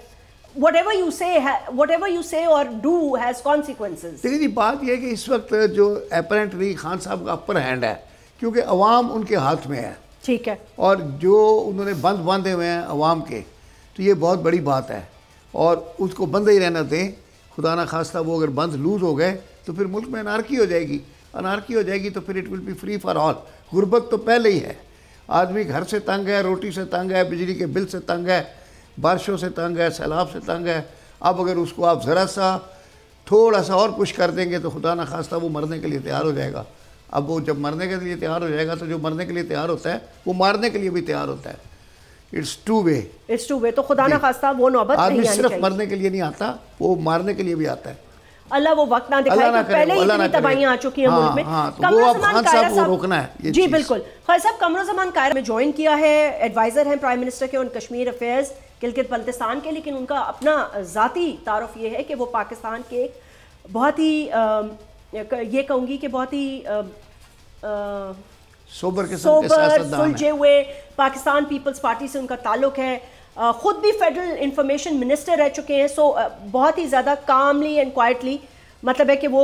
whatever you say or do has consequences। देखिए जी, बात यह है कि इस वक्त जो अपरेंटली खान साहब का अपर हैंड है, क्योंकि अवाम उनके हाथ में है, ठीक है, और जो उन्होंने बंद बांधे हुए हैं अवाम के, तो ये बहुत बड़ी बात है और उसको बंद ही रहना दें। खुदा ना खास्ता वो अगर बंद लूज हो गए तो फिर मुल्क में अनारकी हो जाएगी, अनारकी हो जाएगी तो फिर it will be free for all. गुर्बत तो पहले ही है, आदमी घर से तंग है, रोटी से तंग है, बिजली के बिल से तंग है, बारिशों से तंग है, सैलाब से तंग है। अब अगर उसको आप ज़रा सा थोड़ा सा और पुश कर देंगे तो खुदा ना खास्ता वो मरने के लिए तैयार हो जाएगा। अब वो जब मरने के लिए तैयार हो जाएगा तो जो मरने के लिए तैयार होता है वो मारने के लिए भी तैयार होता है। It's two way. तो खुदा ना खास्ता वो नौबत आदमी सिर्फ मरने के लिए नहीं आता, वो मारने के लिए भी आता है। अल्लाह वो वक्त ना दिखाए कि पहले ही इतनी तबाहियां आ चुकी हैं मुल्क में। कमरुज़्ज़मान कायरा साहब रोकना है जी बिल्कुल। ख्वाजा साहब कमरुज़्ज़मान कायरा में ज्वाइन किया है, एडवाइजर हैं प्राइम मिनिस्टर के ऑन कश्मीर अफेयर्स, गिलगित बल्तिस्तान के, लेकिन उनका अपना ज़ाती तारुफ ये है कि वो पाकिस्तान के एक बहुत ही ये कहूँगी कि बहुत ही सोबर सुलझे हुए पाकिस्तान पीपल्स पार्टी से उनका ताल्लुक है। खुद भी फेडरल इंफॉर्मेशन मिनिस्टर रह चुके हैं। सो बहुत ही ज़्यादा कामली एंड क्वाइटली, मतलब है कि वो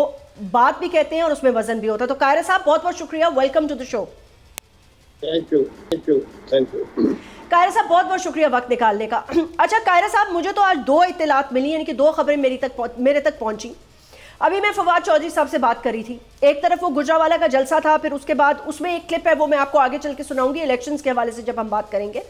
बात भी कहते हैं और उसमें वजन भी होता है। तो कायरा साहब बहुत बहुत शुक्रिया, welcome to the show. Thank you. Kaira साहब बहुत बहुत शुक्रिया वक्त निकालने का। अच्छा कायरा साहब, मुझे तो आज दो इत्तलात मिली, यानी कि दो खबरें मेरे तक पहुंची। अभी मैं फवाद चौधरी साहब से बात करी थी, एक तरफ वो गुजरावाला का जलसा था, फिर उसके बाद उसमें एक क्लिप है, वो मैं आपको आगे चल के सुनाऊंगी इलेक्शंस के हवाले से जब हम बात करेंगे।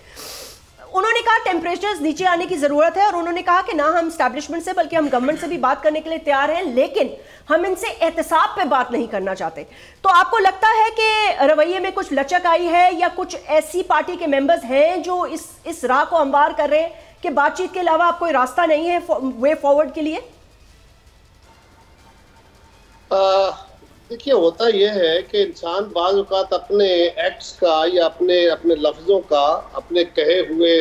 उन्होंने कहा टेम्परेचर्स नीचे आने की जरूरत है और उन्होंने कहा कि ना हम एस्टैब्लिशमेंट से बल्कि हम गवर्नमेंट से भी बात करने के लिए तैयार हैं, लेकिन हम इनसे एहतसाब पे बात नहीं करना चाहते। तो आपको लगता है कि रवैये में कुछ लचक आई है या कुछ ऐसी पार्टी के मेंबर्स हैं जो इस राह को हमवार कर रहे हैं कि बातचीत के अलावा आप कोई रास्ता नहीं है वे फॉरवर्ड के लिए? देखिए, होता यह है कि इंसान बाज़ औक़ात अपने एक्ट्स का या अपने लफ्ज़ों का, अपने कहे हुए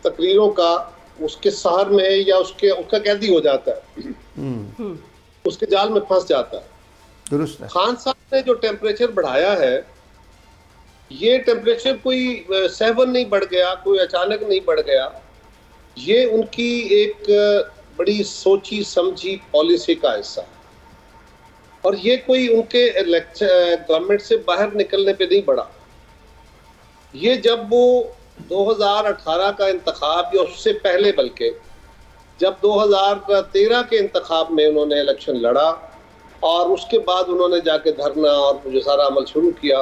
तकरीरों का उसके सहर में या उसका कैदी हो जाता है, उसके जाल में फंस जाता है। दुरुस्त है। खान साहब ने जो टेम्परेचर बढ़ाया है, ये टेम्परेचर कोई सहवन नहीं बढ़ गया, कोई अचानक नहीं बढ़ गया, ये उनकी एक बड़ी सोची समझी पॉलिसी का हिस्सा है और ये कोई उनके गवर्नमेंट से बाहर निकलने पे नहीं बढ़ा। ये जब वो 2018 का इंतखाब या उससे पहले, बल्कि जब 2013 के इंतखाब में उन्होंने इलेक्शन लड़ा और उसके बाद उन्होंने जाके धरना और जो सारा अमल शुरू किया,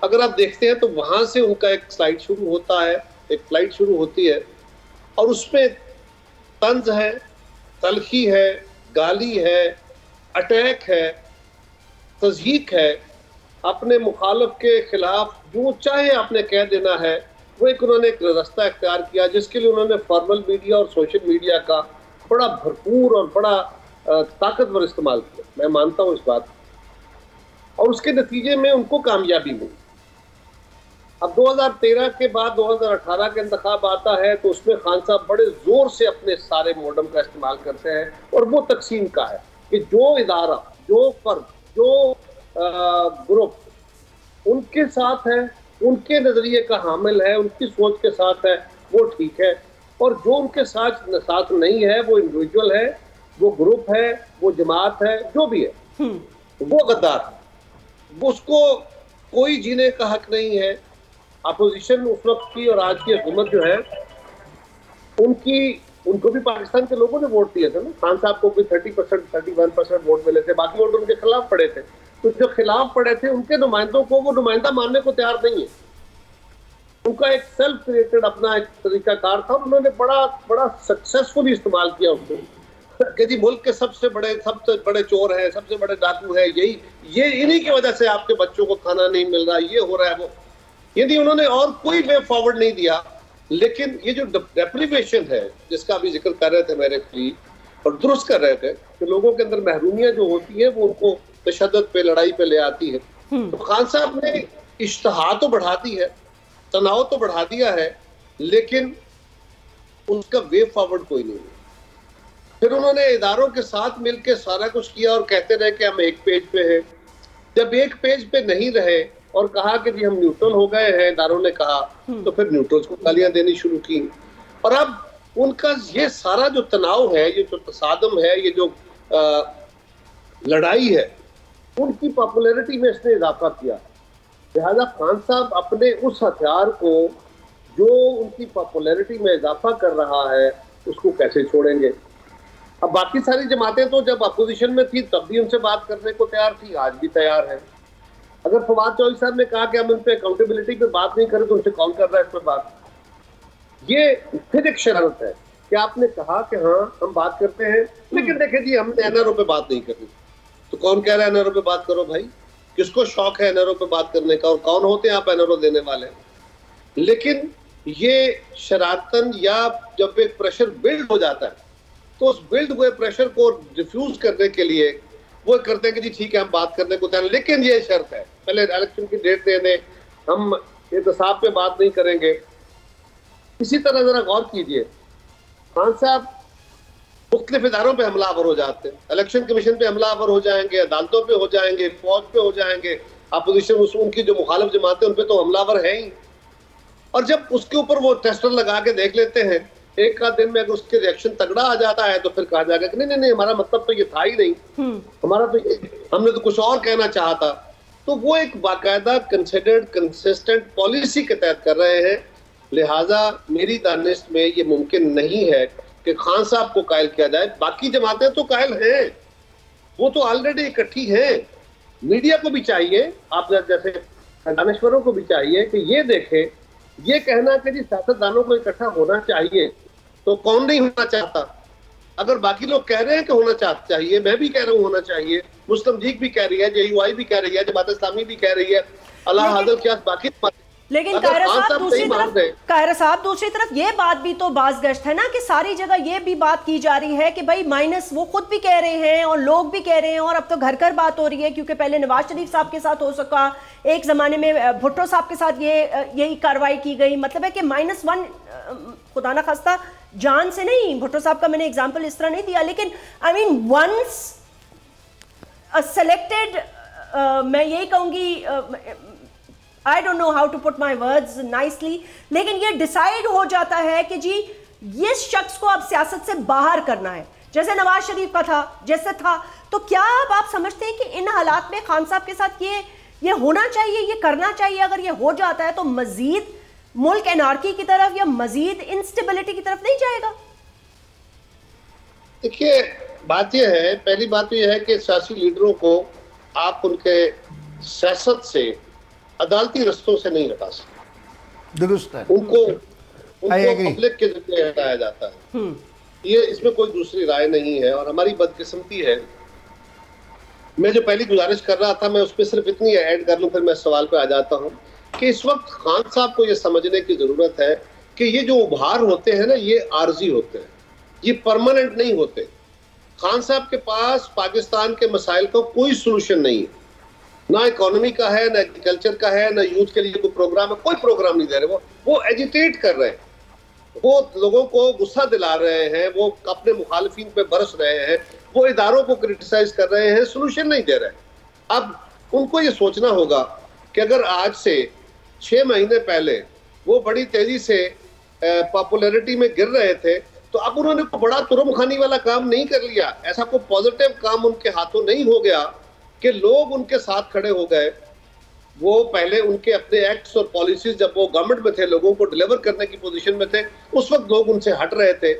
अगर आप देखते हैं तो वहाँ से उनका एक स्लाइड शुरू होता है, एक फ्लाइट शुरू होती है और उसमें तंज है, तलखी है, गाली है, अटैक है, तज़हीक है, अपने मुखालिफ के खिलाफ जो चाहे आपने कह देना है, वो एक उन्होंने एक रास्ता इख्तियार किया जिसके लिए उन्होंने फॉर्मल मीडिया और सोशल मीडिया का बड़ा भरपूर और बड़ा ताकतवर इस्तेमाल किया। मैं मानता हूँ इस बात और उसके नतीजे में उनको कामयाबी मिली। अब 2013 के बाद 2018 का इंतखाब आता है तो उसमें खान साहब बड़े जोर से अपने सारे मोडम का इस्तेमाल करते हैं और वो तकसीम का है कि जो इदारा, जो फर्द, जो ग्रुप उनके साथ है, उनके नजरिए का हामिल है, उनकी सोच के साथ है, वो ठीक है, और जो उनके साथ नहीं है, वो इंडिविजुअल है, वो ग्रुप है, वो जमात है, जो भी है, वो गद्दार है, उसको कोई जीने का हक नहीं है। अपोजिशन उस वक्त की और आज की हुकूमत जो है उनको भी पाकिस्तान के लोगों ने वोट दिए थे ना। खान साहब को भी 30%, 31% वोट मिले थे, बाकी वोट उनके खिलाफ पड़े थे। तो जो खिलाफ पड़े थे उनके नुमाइंदों को वो नुमाइंदा मानने को तैयार नहीं है। उनका एक सेल्फ क्रिएटेड अपना एक तरीकाकार था, उन्होंने बड़ा सक्सेसफुली इस्तेमाल किया उसको कि जी मुल्क के सबसे बड़े चोर हैं, सबसे बड़े डाकू हैं, ये इन्हीं की वजह से आपके बच्चों को खाना नहीं मिल रहा, ये हो रहा है वो। यदि उन्होंने और कोई वे फॉरवर्ड नहीं दिया, लेकिन ये जो डेप्रिवेशन है जिसका अभी जिक्र कर रहे थे मेरे कलीग और दुरुस्त कर रहे थे कि लोगों के अंदर महरूमियां जो होती है वो उनको तशद्दुद पे, लड़ाई पे ले आती है, तो खान साहब ने इश्तहा तो बढ़ा दी है, तनाव तो बढ़ा दिया है, लेकिन उसका वे फॉरवर्ड कोई नहीं है। फिर उन्होंने इदारों के साथ मिलकर सारा कुछ किया और कहते रहे कि हम एक पेज पे हैं। जब एक पेज पे नहीं रहे और कहा कि जी हम न्यूट्रल हो गए हैं, इदारों ने कहा, तो फिर न्यूट्रल्स को गालियां देनी शुरू की। और अब उनका ये सारा जो तनाव है, ये जो तसादम है, ये जो लड़ाई है, उनकी पॉपुलैरिटी में इसने इजाफा किया। लिहाजा खान साहब अपने उस हथियार को जो उनकी पॉपुलैरिटी में इजाफा कर रहा है उसको कैसे छोड़ेंगे। अब बाकी सारी जमातें तो जब अपोजिशन में थी तब भी उनसे बात करने को तैयार थी, आज भी तैयार है। अगर फवाद चौधरी साहब ने कहा कि हम उन पे अकाउंटेबिलिटी पे बात नहीं करें तो उनसे कौन कर रहा है इस पर बात? ये फिर एक शरारत है कि आपने कहा कि हाँ हम बात करते हैं, लेकिन देखें जी हमने एनआरओ पे बात नहीं करनी। तो कौन कह रहा है एनआरओ पे बात करो भाई? किसको शौक है एनआरओ पे बात करने का और कौन होते हैं आप एनआरओ देने वाले? लेकिन ये शरारतन या जब एक प्रेशर बिल्ड हो जाता है तो उस बिल्ड हुए प्रेशर को डिफ्यूज करने के लिए वो करते हैं कि जी ठीक है हम बात करने को तैयार, लेकिन ये शर्त है पहले इलेक्शन की डेट दे दें, हम एहतसाब पे बात नहीं करेंगे। इसी तरह जरा गौर कीजिए, खान साहब मुख्तलिफ इदारों पे हमलावर हो जाते हैं, इलेक्शन कमीशन पे हमलावर हो जाएंगे, अदालतों पे हो जाएंगे, फौज पे हो जाएंगे, अपोजिशन उनकी जो मुखालिफ जमातें उन पे तो हमलावर है ही। और जब उसके ऊपर वो टेस्टर लगा के देख लेते हैं, एक आध दिन में अगर उसके रिएक्शन तगड़ा आ जाता है तो फिर कहा जाएगा कि नहीं हमारा मतलब तो ये था ही नहीं, हमारा तो ये, हमने तो कुछ और कहना चाहा था। तो वो एक बाकायदा कंसिडर्ड कंसिस्टेंट पॉलिसी के तहत कर रहे हैं। लिहाजा मेरी दानिश में ये मुमकिन नहीं है कि खान साहब को कायल किया जाए। बाकी जमातें तो कायल हैं, वो तो ऑलरेडी इकट्ठी है। मीडिया को भी चाहिए, आप जैसे दानश्वरों को भी चाहिए कि ये देखें, ये कहना कि जी सियासतदानों को इकट्ठा होना चाहिए, तो कौन नहीं होना चाहता? अगर बाकी लोग कह रहे हैं कि होना चाहिए, मैं भी कह रहा हूँ होना चाहिए, मुस्लिम लीग भी कह रही है, JUI भी कह रही है, जमात इस्लामी भी कह रही है, अल्लाह हादल क्या बाकी। लेकिन कायरा साहब दूसरी तरफ ये बात भी तो बाज़गश्त है ना कि सारी जगह ये भी बात की जा रही है कि भाई माइनस वो खुद भी कह रहे हैं और लोग भी कह रहे हैं, और अब तो घर घर बात हो रही है, क्योंकि पहले नवाज शरीफ साहब के साथ हो सका, एक जमाने में भुट्टो साहब के साथ यही कार्रवाई की गई। मतलब है कि -1 खुदा ना खास्ता जान से नहीं, भुट्टो साहब का मैंने एग्जाम्पल इस तरह नहीं दिया, लेकिन आई मीन वंस सेलेक्टेड, मैं यही कहूंगी, I don't know how to put my words nicely, लेकिन ये डिसाइड हो जाता है कि जी इस शख्स को अब सियासत से बाहर करना है, जैसे नवाज शरीफ का था, जैसे था। तो क्या अब आप समझते हैं कि इन हालात में खान साहब के साथ ये होना चाहिए, ये करना चाहिए? अगर ये हो जाता है तो मजीद मुल्क एनार्की की तरफ या मजीद इंस्टेबिलिटी की तरफ नहीं जाएगा? देखिए, बात यह है, पहली बात तो यह है कि सियासी लीडरों को आप उनके सियासत से, अदालती रस्तों से नहीं हटा सकते। दुरुस्त है। उनको पब्लिक के जरिए हटाया जाता है। ये इसमें कोई दूसरी राय नहीं है। और हमारी बदकिस्मती है, मैं जो पहली गुजारिश कर रहा था, मैं उसमें सिर्फ इतनी ऐड कर लूं, फिर मैं सवाल पे आ जाता हूं कि इस वक्त खान साहब को ये समझने की जरूरत है कि ये जो उभार होते हैं ना, ये आर्जी होते हैं, ये परमानेंट नहीं होते। खान साहब के पास पाकिस्तान के मसाइल का कोई सोल्यूशन नहीं है, ना इकोनॉमी का है, ना एग्रीकल्चर का है, ना यूथ के लिए कोई प्रोग्राम है, कोई प्रोग्राम नहीं दे रहे। वो एजिटेट कर रहे हैं, वो लोगों को गुस्सा दिला रहे हैं, वो अपने मुखालिफिन पे बरस रहे हैं, वो इदारों को क्रिटिसाइज कर रहे हैं, सोल्यूशन नहीं दे रहे। अब उनको ये सोचना होगा कि अगर आज से 6 महीने पहले वो बड़ी तेजी से पॉपुलैरिटी में गिर रहे थे, तो अब उन्होंने बड़ा तुरमखानी वाला काम नहीं कर लिया, ऐसा कोई पॉजिटिव काम उनके हाथों नहीं हो गया कि लोग उनके साथ खड़े हो गए। वो पहले उनके अपने एक्ट्स और पॉलिसीज, जब वो गवर्नमेंट में थे, लोगों को डिलीवर करने की पोजीशन में थे, उस वक्त लोग उनसे हट रहे थे।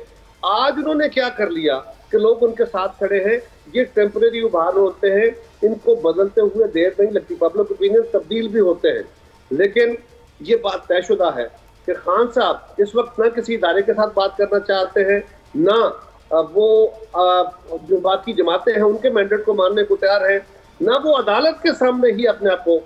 आज उन्होंने क्या कर लिया कि लोग उनके साथ खड़े हैं। ये टेम्परेरी उभार होते हैं, इनको बदलते हुए देर नहीं लगती, पब्लिक ओपिनियन तब्दील भी होते हैं। लेकिन ये बात तयशुदा है कि खान साहब इस वक्त न किसी इदारे के साथ बात करना चाहते हैं, ना वो जो बाकी जमातें हैं उनके मैंडेट को मानने को तैयार है, ना वो अदालत के सामने ही अपने आप को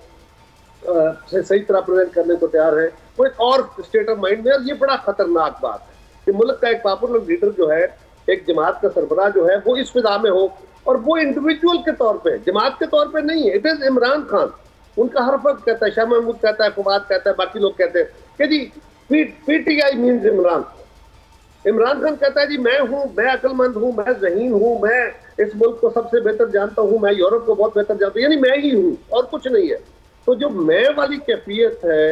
सही तरह प्रेजेंट करने को तैयार है। वो एक और स्टेट ऑफ माइंड में, और ये बड़ा खतरनाक बात है कि मुल्क का एक पॉपुलर लीडर जो है, एक जमात का सरबराह जो है, वो इस फिजा में हो, और वो इंडिविजुअल के तौर पे, जमात के तौर पे नहीं है। It is Imran Khan. उनका हर वक्त कहता है, शाह महमूद कहता है, फवाद कहता है, बाकी लोग कहते हैं कि जी PTI मीन्स इमरान। इमरान खान कहता है जी मैं हूँ, मैं अक्लमंद हूँ, मैं ज़हीन हूँ, मैं इस मुल्क को सबसे बेहतर जानता हूँ, मैं यूरोप को बहुत बेहतर जानता हूँ, यानी मैं ही हूँ और कुछ नहीं है। तो जो मैं वाली कैफियत है,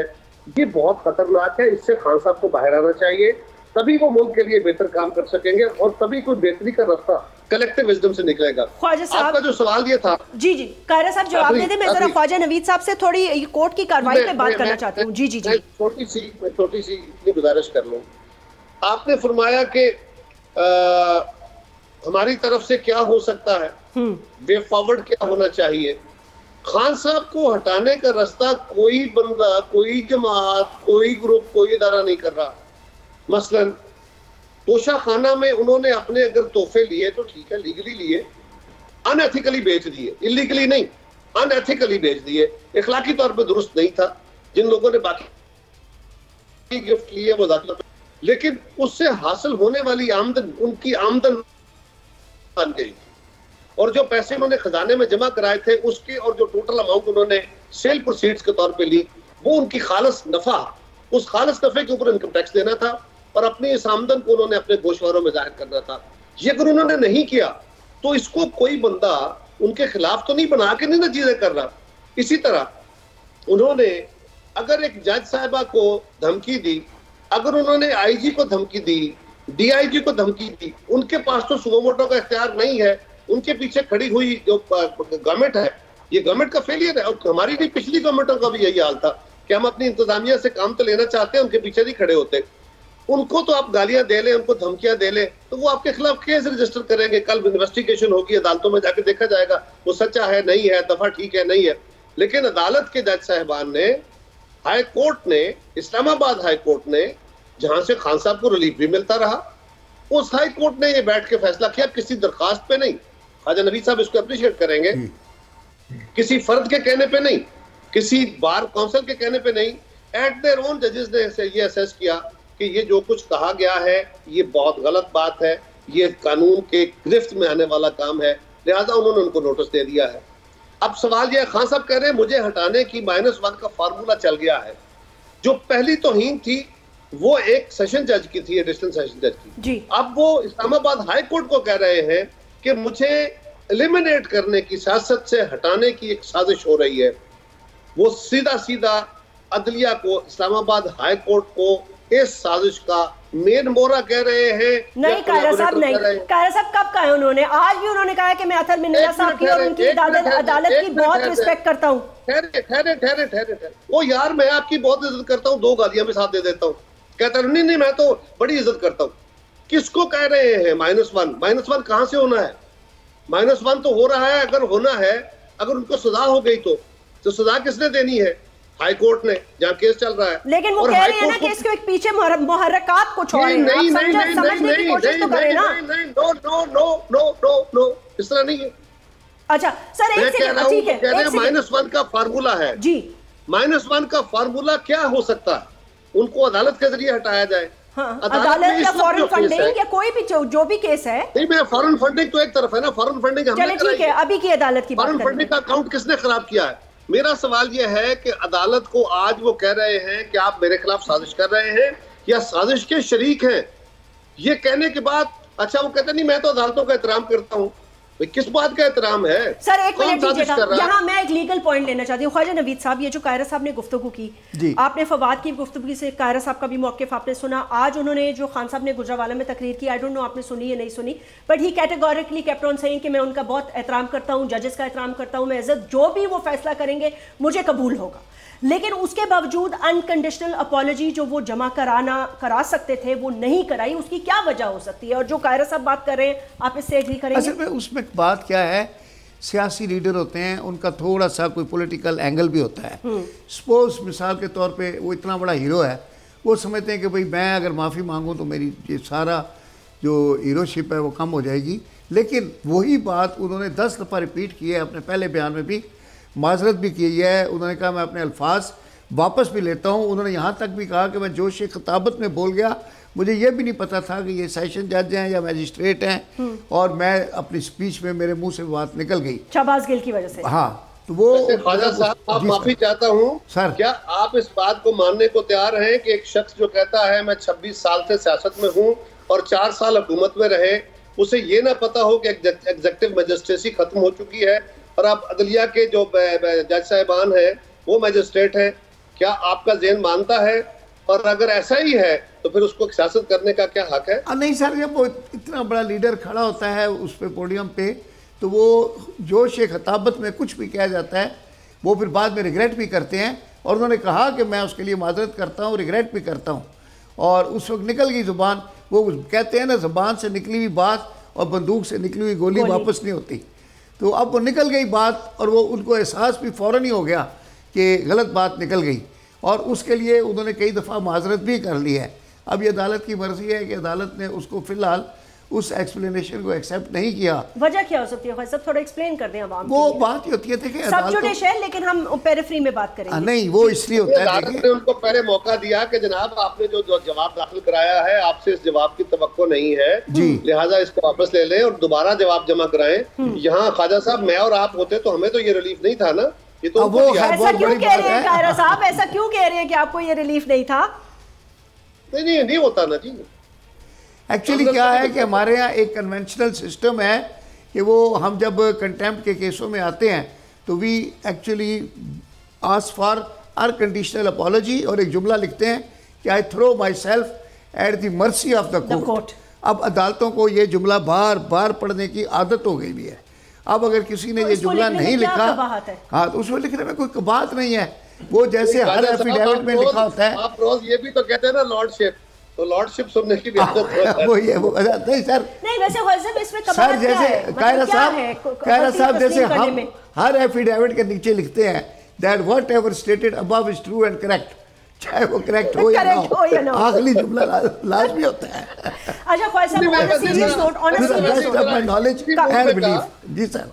ये बहुत खतरनाक है। इससे खान साहब को बाहर आना चाहिए, तभी वो मुल्क के लिए बेहतर काम कर सकेंगे, और तभी कोई बेहतरी का रास्ता कलेक्टिव विजडम से निकलेगा। आपका जो सवाल ये था, जी कायरा साहब जवाब दे दे। मैं जरा ख्वाजा नवीद साहब से थोड़ी कोर्ट की कार्रवाई पे बात करना चाहती हूँ। जी छोटी सी इतनी गुजारिश कर लूँ। आपने फरमाया कि हमारी तरफ से क्या हो सकता है, वे फॉरवर्ड क्या होना चाहिए। खान साहब को हटाने का रास्ता कोई बंदा, कोई जमात, कोई ग्रुप, कोई इदारा नहीं कर रहा। मसलन तोशा खाना में उन्होंने अपने अगर तोहफे लिए तो ठीक है, लीगली लिए, अनएथिकली बेच दिए, इलीगली नहीं, अनएथिकली बेच दिए, इखलाकी तौर पे दुरुस्त नहीं था। जिन लोगों ने बाकी गिफ्ट लिए वो जाती, लेकिन उससे हासिल होने वाली आमदन उनकी आमदन बन गई, और जो पैसे उन्होंने खजाने में जमा कराए थे उसके, और जो टोटल अमाउंट उन्होंने सेल प्रोसीड्स के तौर पे ली, वो उनकी खालिस नफा, उस खालिस नफे के ऊपर इनकम टैक्स देना था, और अपनी इस आमदन को उन्होंने अपने गोशवारों में जाहिर करना था। ये अगर उन्होंने नहीं किया तो इसको कोई बंदा उनके खिलाफ तो नहीं बना के नहीं ना चीजें कर रहा। इसी तरह उन्होंने अगर एक जज साहिबा को धमकी दी, अगर उन्होंने IG को धमकी दी, DIG को धमकी दी, उनके पास तो सुमोटो का इख्तियार नहीं है। उनके पीछे खड़ी हुई जो गवर्नमेंट है, ये गवर्नमेंट का फेलियर है। और हमारी भी पिछली गवर्नमेंटों का भी यही हाल था कि हम अपनी इंतजामिया से काम तो लेना चाहते हैं, उनके पीछे नहीं खड़े होते। उनको तो आप गालियां दे ले, उनको धमकियां दे ले, तो वो आपके खिलाफ केस रजिस्टर करेंगे। कल इन्वेस्टिगेशन होगी, अदालतों में जाके देखा जाएगा वो सच्चा है नहीं है, दफा ठीक है नहीं है। लेकिन अदालत के जज साहिबान ने, हाई कोर्ट ने, इस्लामाबाद हाई कोर्ट ने, जहां से खान साहब को रिलीफ भी मिलता रहा, उस हाई कोर्ट ने ये बैठ के फैसला किया, किसी दरखास्त पे नहीं। ख्वाजा नवीद साहब इसको अप्रिशिएट करेंगे, किसी फर्द के कहने पे नहीं, किसी बार काउंसिल के कहने पे नहीं, एट देयर ओन जजेस ने ये असेस किया कि ये जो कुछ कहा गया है ये बहुत गलत बात है, ये कानून के गिरफ्त में आने वाला काम है, लिहाजा उन्होंने उनको नोटिस दे दिया है। अब सवाल ये, खान साहब कह रहे हैं मुझे हटाने की -1 का फार्मूला चल गया है। जो पहली तौहीन थी वो एक सेशन जज की थी, एडिशनल सेशन जज की जी। अब वो इस्लामाबाद हाई कोर्ट को कह रहे हैं कि मुझे एलिमिनेट करने की, सियासत से हटाने की एक साजिश हो रही है। वो सीधा सीधा अदलिया को, इस्लामाबाद हाई कोर्ट को इस साजिश का मेन मोहरा कह रहे हैं। नहीं कायरा साहब, नहीं कायरा साहब कब कहा है उन्होंने? आज भी उन्होंने कहा है कि मैं अतहर मिन्ना साहब की और उनकी अदालत की बहुत रिस्पेक्ट करता हूँ। ठहरे वो यार, मैं आपकी बहुत इज्जत करता हूँ, 2 गालियां भी साथ दे देता हूँ। कहता नहीं मैं तो बड़ी इज्जत करता हूँ। किसको कह रहे हैं -1? कहां से होना है? -1 तो हो रहा है, अगर होना है, अगर उनको सजा हो गई तो सजा किसने देनी है? हाई कोर्ट ने, जहाँ केस चल रहा है। लेकिन वो कह रहे हैं ना कि इसके पीछे मुहर्रकात कुछ और हैं। समझने की कोशिश तो करें ना। नो, इस तरह नहीं है। अच्छा सर, एक सेकंड, ठीक है, -1 का फार्मूला है जी। -1 का फार्मूला क्या हो सकता है? उनको अदालत के जरिए हटाया जाए। हाँ, अदालत या फॉरेन फंडिंग या कोई भी जो भी केस है। नहीं, मैं फॉरेन फंडिंग तो एक तरफ है ना, फॉरेन फंडिंग हमने ठीक है, अभी की अदालत की बात फॉरेन फंडिंग का अकाउंट किसने खराब किया है? मेरा सवाल यह है कि अदालत को आज वो कह रहे हैं कि आप मेरे खिलाफ साजिश कर रहे हैं या साजिश के शरीक हैं। ये कहने के बाद अच्छा वो कहते नहीं मैं तो अदालतों का एहतराम करता हूँ। किस बात का एहतराम है? सर एक मिनट दीजिएगा, यहाँ मैं एक लीगल पॉइंट लेना चाहती हूँ। ख्वाजा नवीद साहब, ये जो कायरा साहब ने गुफ्तगू की, आपने फवाद की गुफ्तगू से कायरा साहब का भी मौक़िफ़ आपने सुना। आज उन्होंने जो खान साहब ने गुजरावाला में तकरीर की, आई डोंट नो आपने सुनी या नहीं सुनी, but he categorically kept on saying कि मैं उनका बहुत एहतराम करता हूँ, जजेस का एहतराम करता हूँ, मैं इज्जत, जो भी वो फैसला करेंगे मुझे कबूल होगा। लेकिन उसके बावजूद अनकंडीशनल अपॉलॉजी जो वो जमा करा सकते थे वो नहीं कराई, उसकी क्या वजह हो सकती है? और जो कायरा साहब बात कर रहे हैं, आप इससे एग्री करेंगे? असल में उसमें बात क्या है, सियासी लीडर होते हैं, उनका थोड़ा सा कोई पॉलिटिकल एंगल भी होता है। सपोज मिसाल के तौर पे वो इतना बड़ा हीरो है, वो समझते हैं कि भाई मैं अगर माफ़ी मांगूँ तो मेरी ये सारा जो हीरोशिप है वो कम हो जाएगी। लेकिन वही बात उन्होंने 10 दफ़ा रिपीट की है, अपने पहले बयान में भी माजरत भी की है। उन्होंने कहा मैं अपने अल्फाज वापस भी लेता हूँ। उन्होंने यहाँ तक भी कहा कि मैं जोश खिताबत में बोल गया, मुझे ये भी नहीं पता था कि ये सेशन जज हैं या मैजिस्ट्रेट हैं, और मैं अपनी स्पीच में मेरे मुंह से बात निकल गई शहबाज गिल की वजह से। हाँ, तो वो ख्वाजा साहब, आप माफी चाहता हूँ सर, क्या आप इस बात को मानने को तैयार हैं कि एक शख्स जो कहता है मैं 26 साल से सियासत में हूँ और 4 साल हुकूमत में रहे, उसे ये ना पता हो कि एग्जेक्टिव मैजिस्ट्रेसी खत्म हो चुकी है और आप अदलिया के जो जज साहिबान हैं वो मैजिस्ट्रेट हैं? क्या आपका ज़हन मानता है? और अगर ऐसा ही है तो फिर उसको सियासत करने का क्या हक है? नहीं सर, जब वो इतना बड़ा लीडर खड़ा होता है उस पे पोडियम पे, तो वो जोश खताबत में कुछ भी किया जाता है, वो फिर बाद में रिग्रेट भी करते हैं। और उन्होंने कहा कि मैं उसके लिए माजरत करता हूँ, रिग्रेट भी करता हूँ। और उस वक्त निकल गई ज़ुबान। वो कहते हैं ना, ज़ुबान से निकली हुई बात और बंदूक से निकली हुई गोली वापस नहीं होती। तो अब वो निकल गई बात और वो उनको एहसास भी फ़ौरन ही हो गया कि गलत बात निकल गई, और उसके लिए उन्होंने कई दफ़ा माजरत भी कर ली है। अब ये अदालत की मर्ज़ी है कि अदालत ने उसको फ़िलहाल उस एक्सप्लेनेशन को एक्सेप्ट नहीं किया। वजह क्या हो सकती है? सब थोड़ा एक्सप्लेन कर दें आवाम को। वो बात ही होती है कि सब जुडिश है, लेकिन हम पेरिफेरी में बात करेंगे। नहीं, वो इसलिए होता है, अदालत ने उनको पहले मौका दिया कि जनाब आपने जो जवाब दाखिल कराया है, आपसे इस जवाब की तवक्को नहीं है, लिहाजा इसको वापस ले लें और दोबारा जवाब जमा कराएं। यहाँ ख्वाजा साहब मैं और आप होते तो हमें तो ये रिलीफ नहीं था ना। ये तो वो ऐसा क्यों कह रहे हैं कायरा साहब, ऐसा क्यों कह रहे हैं कि आपको ये रिलीफ नहीं था? नहीं होता ना जी। एक्चुअली क्या है कि हमारे यहाँ एक कन्वेंशनल सिस्टम है कि वो हम जब कंटेम्प्ट के केसों में आते हैं तो we actually ask for unconditional apology और एक जुमला लिखते हैं कि I throw myself at the mercy of the court. अब अदालतों को ये जुमला बार बार पढ़ने की आदत हो गई भी है। अब अगर किसी ने ये जुमला नहीं लिखा, हाँ, तो उसमें लिखने में कोई कबाहत नहीं है। वो जैसे हर एफिडेविट में लिखा होता है। आप रोज ये भी तो कहते हैं ना लॉर्डशिप, तो लॉर्डशिप सुनने की भी आदत हो वो ये नहीं सर, नहीं वैसे वैसे इसमें सर जैसे कायरा साहब जैसे हम हर एफिडेविट के नीचे लिखते हैं that what ever stated above is true and correct, चाहे वो करेक्ट हो या ना हो, आखिरी जुमला लाजमी होता है। अच्छा ख्वाजा साहब, on a serious note, on a serious note, my knowledge and belief, जी सर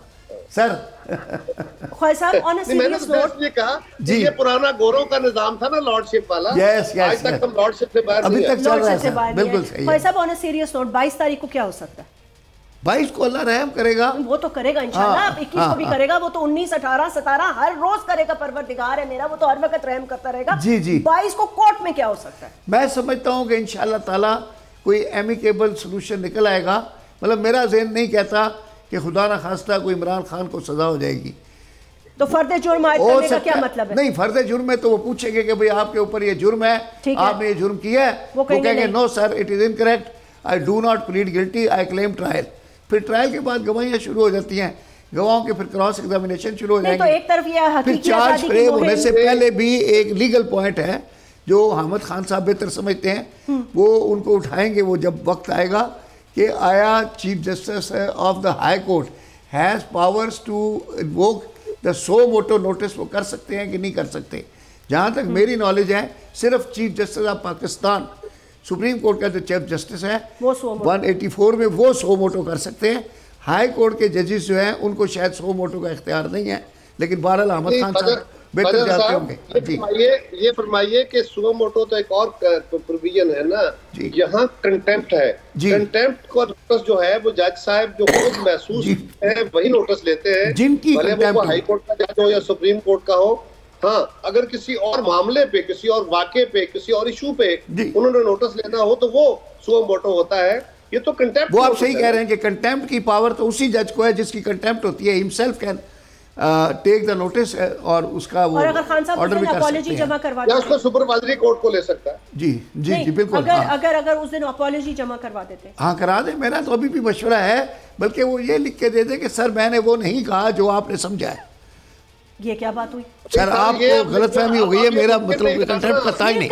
ख्वाजा साहब ऑन अ सीरियस नोट, ये कहा जी, ये पुराना गोरों का निजाम था ना लॉर्डशिप वाला, यस यस, आज तक हम लॉर्डशिप से बाहर अभी तक चल रहा है, बिल्कुल सही है। ख्वाजा साहब ऑन अ सीरियस नोट, 22 तारीख को क्या हो सकता है? 22 को अल्लाह रहम करेगा, वो तो करेगा इंशाल्लाह, 21 को भी करेगा, वो तो 19, 18, 17 हर रोज करेगा, परवरदिगार है मेरा, वो तो हर वक्त रहम करता रहेगा। जी जी, 22 को कोर्ट में क्या हो सकता है? मैं समझता हूँ कि इंशाल्लाह ताला कोई एमिकेबल सोल्यूशन निकल आएगा। मतलब मेरा ज़हन नहीं कहता कि खुदा ना खास्ता कोई इमरान खान को सजा हो जाएगी। तो फर्द जुर्म आयद करने का क्या मतलब है? नहीं, फर्द जुर्म में तो वो पूछेंगे कि भाई आपके ऊपर ये जुर्म है, आपने ये जुर्म किया है, वो कहेंगे no sir it is incorrect, I do not plead guilty, I claim trial. फिर ट्रायल के बाद गवाहियाँ शुरू हो जाती हैं, गवाहों के फिर क्रॉस एग्जामिनेशन शुरू हो जाएंगे। तो एक तरफ ये फिर चार्ज फ्रेम होने से पहले भी एक लीगल पॉइंट है जो अहमद खान साहब बेहतर समझते हैं, वो उनको उठाएंगे वो जब वक्त आएगा कि आया chief justice of the high court has powers to invoke the suo motu notice, वो कर सकते हैं कि नहीं कर सकते। जहाँ तक मेरी नॉलेज है सिर्फ chief justice of Pakistan, supreme court का जो चीफ जस्टिस है 184 में वो सो मोटो कर सकते हैं। हाई कोर्ट के जजेस जो हैं उनको शायद सो मोटो का इख्तियार नहीं है, लेकिन बहरहाल अहमद खान साहब बेहतर जाते होंगे। ये फरमाइए कि सुओ मोटो तो एक और प्रोविजन है ना, यहाँ कंटेम्प्ट है, कंटेम्प्ट का नोटिस जो है वो जज साहब जो खुद महसूस है वही नोटिस लेते हैं, जिनकी भले वो हाई कोर्ट का जज हो या सुप्रीम कोर्ट का हो। हाँ, अगर किसी और मामले पे, किसी और वाक़े पे, किसी और इशू पे उन्होंने नोटिस लेना हो तो वो सुओ मोटो होता है। ये तो कंटेम्प्ट, वो आप सही कह रहे हैं कि कंटेम्प्ट की पावर तो उसी जज को है जिसकी कंटेम्प्ट होती है, himself can take the notice और उसका वो ऑर्डर भी कर सकते हैं, या उसको सुपरवाइजरी कोर्ट को ले सकता है। जी जी जी बिल्कुल। अगर उस दिन अपॉलॉजी जमा करवा देते, हाँ करा दे, मेरा तो अभी भी मशवरा है, बल्कि वो ये लिख के दे दे कि सर मैंने वो नहीं कहा जो आपने समझा है। ये क्या बात हुई सर, आपको गलतफहमी हो गई है, मेरा मतलब कंटेम्प्ट का था ही नहीं।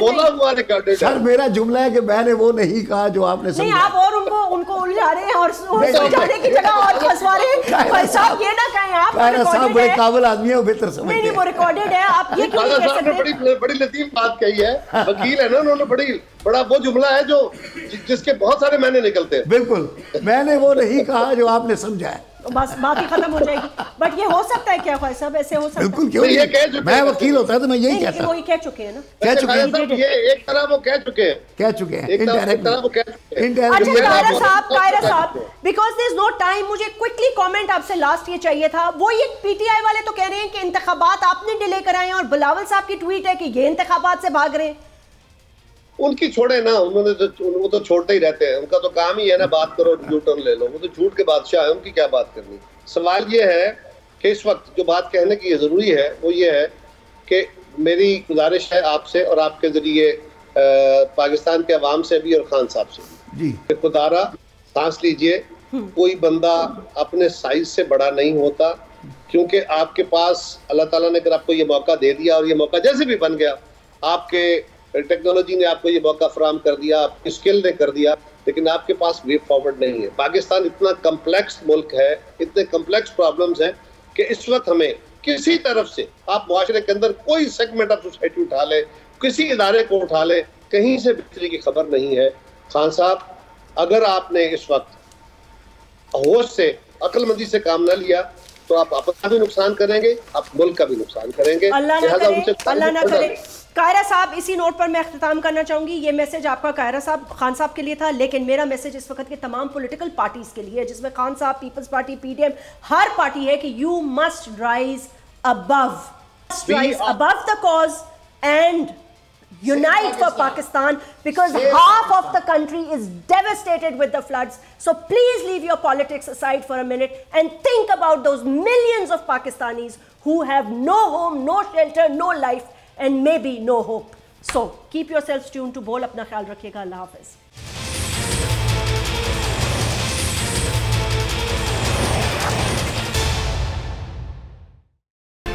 बोला हुआ रिकॉर्डेड सर, मेरा जुमला है कि मैंने वो नहीं कहा जो आपने समझा। नहीं, आप और उनको उलझा रहे हैं और समझाने की जगह और फंसवा रहे हैं। भाई साहब ये ना कहें आप, कायरा साहब बड़े काबिल आदमी है, वो बेहतर समझते हैं। नहीं, वो रिकॉर्डेड है, आप ये क्यों नहीं कह सकते? बड़ी लतीफ बात कही है, वकील है ना, उन्होंने बड़ा वो जुमला है जो जिसके बहुत सारे मैंने निकलते हैं। बिल्कुल, मैंने वो नहीं कहा जो आपने समझा है, बस बात ही खत्म हो जाएगी। बट ये हो सकता है क्या ख्वाजा साहब, ऐसे हो सकता है? बिल्कुल, क्यों नहीं, मैं वकील होता है तो मैं यही कहता। वो ही कह चुके हैं ना, कह चुके हैं, ये एक तरह वो कह चुके हैं, कायरा साहब, because there is no time, मुझे क्विकली कमेंट आपसे लास्ट ये चाहिए था। वो ये पीटीआई वाले तो कह रहे हैं कि इंतखाबात आपने डिले कराए, और बिलावल साहब की ट्वीट है कि ये इंतखाबात से भाग रहे हैं। उनकी छोड़े ना, वो तो छोड़ते ही रहते हैं, उनका तो काम ही है ना, बात करो यू टर्न ले लो, वो तो झूठ के बादशाह है, उनकी क्या बात करनी। सवाल ये है कि इस वक्त जो बात कहने की जरूरी है वो ये है कि मेरी गुजारिश है आपसे और आपके जरिए पाकिस्तान के अवाम से भी और खान साहब से भी, खुदारा सांस लीजिए, कोई बंदा अपने साइज से बड़ा नहीं होता, क्योंकि आपके पास अल्लाह ताला ने अगर आपको ये मौका दे दिया, और ये मौका जैसे भी बन गया, आपके टेक्नोलॉजी ने आपको ये मौका फराहम कर दिया, आपकी स्किल ने कर दिया, लेकिन आपके पास वे फॉरवर्ड नहीं है। पाकिस्तान इतना कम्प्लेक्स मुल्क है, इतने कम्प्लेक्स प्रॉब्लम्स हैं कि इस वक्त हमें किसी तरफ से, आप मुआशरे के अंदर कोई सेगमेंट ऑफ सोसाइटी उठा ले, किसी इदारे को उठा ले, कहीं से बेहतरी की खबर नहीं है। खान साहब, अगर आपने इस वक्त होश से, अक्लमंदी से काम न लिया तो आप अपना भी नुकसान करेंगे, आप मुल्क का भी नुकसान करेंगे। अल्लाह ना करे। कायरा साहब, इसी नोट पर मैं अख्तिताम करना चाहूंगी। ये मैसेज आपका कायरा साहब, खान साहब के लिए था, लेकिन मेरा मैसेज इस वक्त के तमाम पॉलिटिकल पार्टीज के लिए, जिसमें खान साहब, पीपल्स पार्टी, पीडीएम, हर पार्टी है कि you must rise above the cause and unite for Pakistan, because half of the country is devastated with the floods. So please leave your politics aside for a minute and think about those millions of Pakistanis who have no home, no shelter, no life and maybe no hope. So keep yourselves tuned to Bol. अपना ख्याल रखिएगा। अल्लाह हाफिज।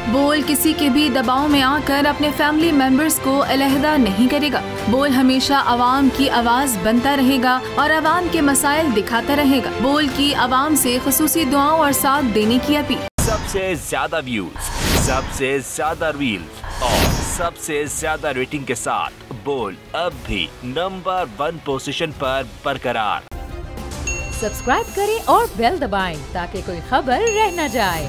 बोल किसी के भी दबाव में आकर अपने फैमिली मेंबर्स को अलहदा नहीं करेगा। बोल हमेशा आवाम की आवाज बनता रहेगा और आवाम के मसाइल दिखाता रहेगा। बोल की आवाम से खुसूसी दुआओं और साथ देने की अपील। सबसे ज्यादा व्यूज, सबसे ज्यादा रील्स और सबसे ज्यादा रेटिंग के साथ बोल अब भी नंबर 1 पोजीशन पर बरकरार। सब्सक्राइब करें और बेल दबाएं ताकि कोई खबर रह न जाए।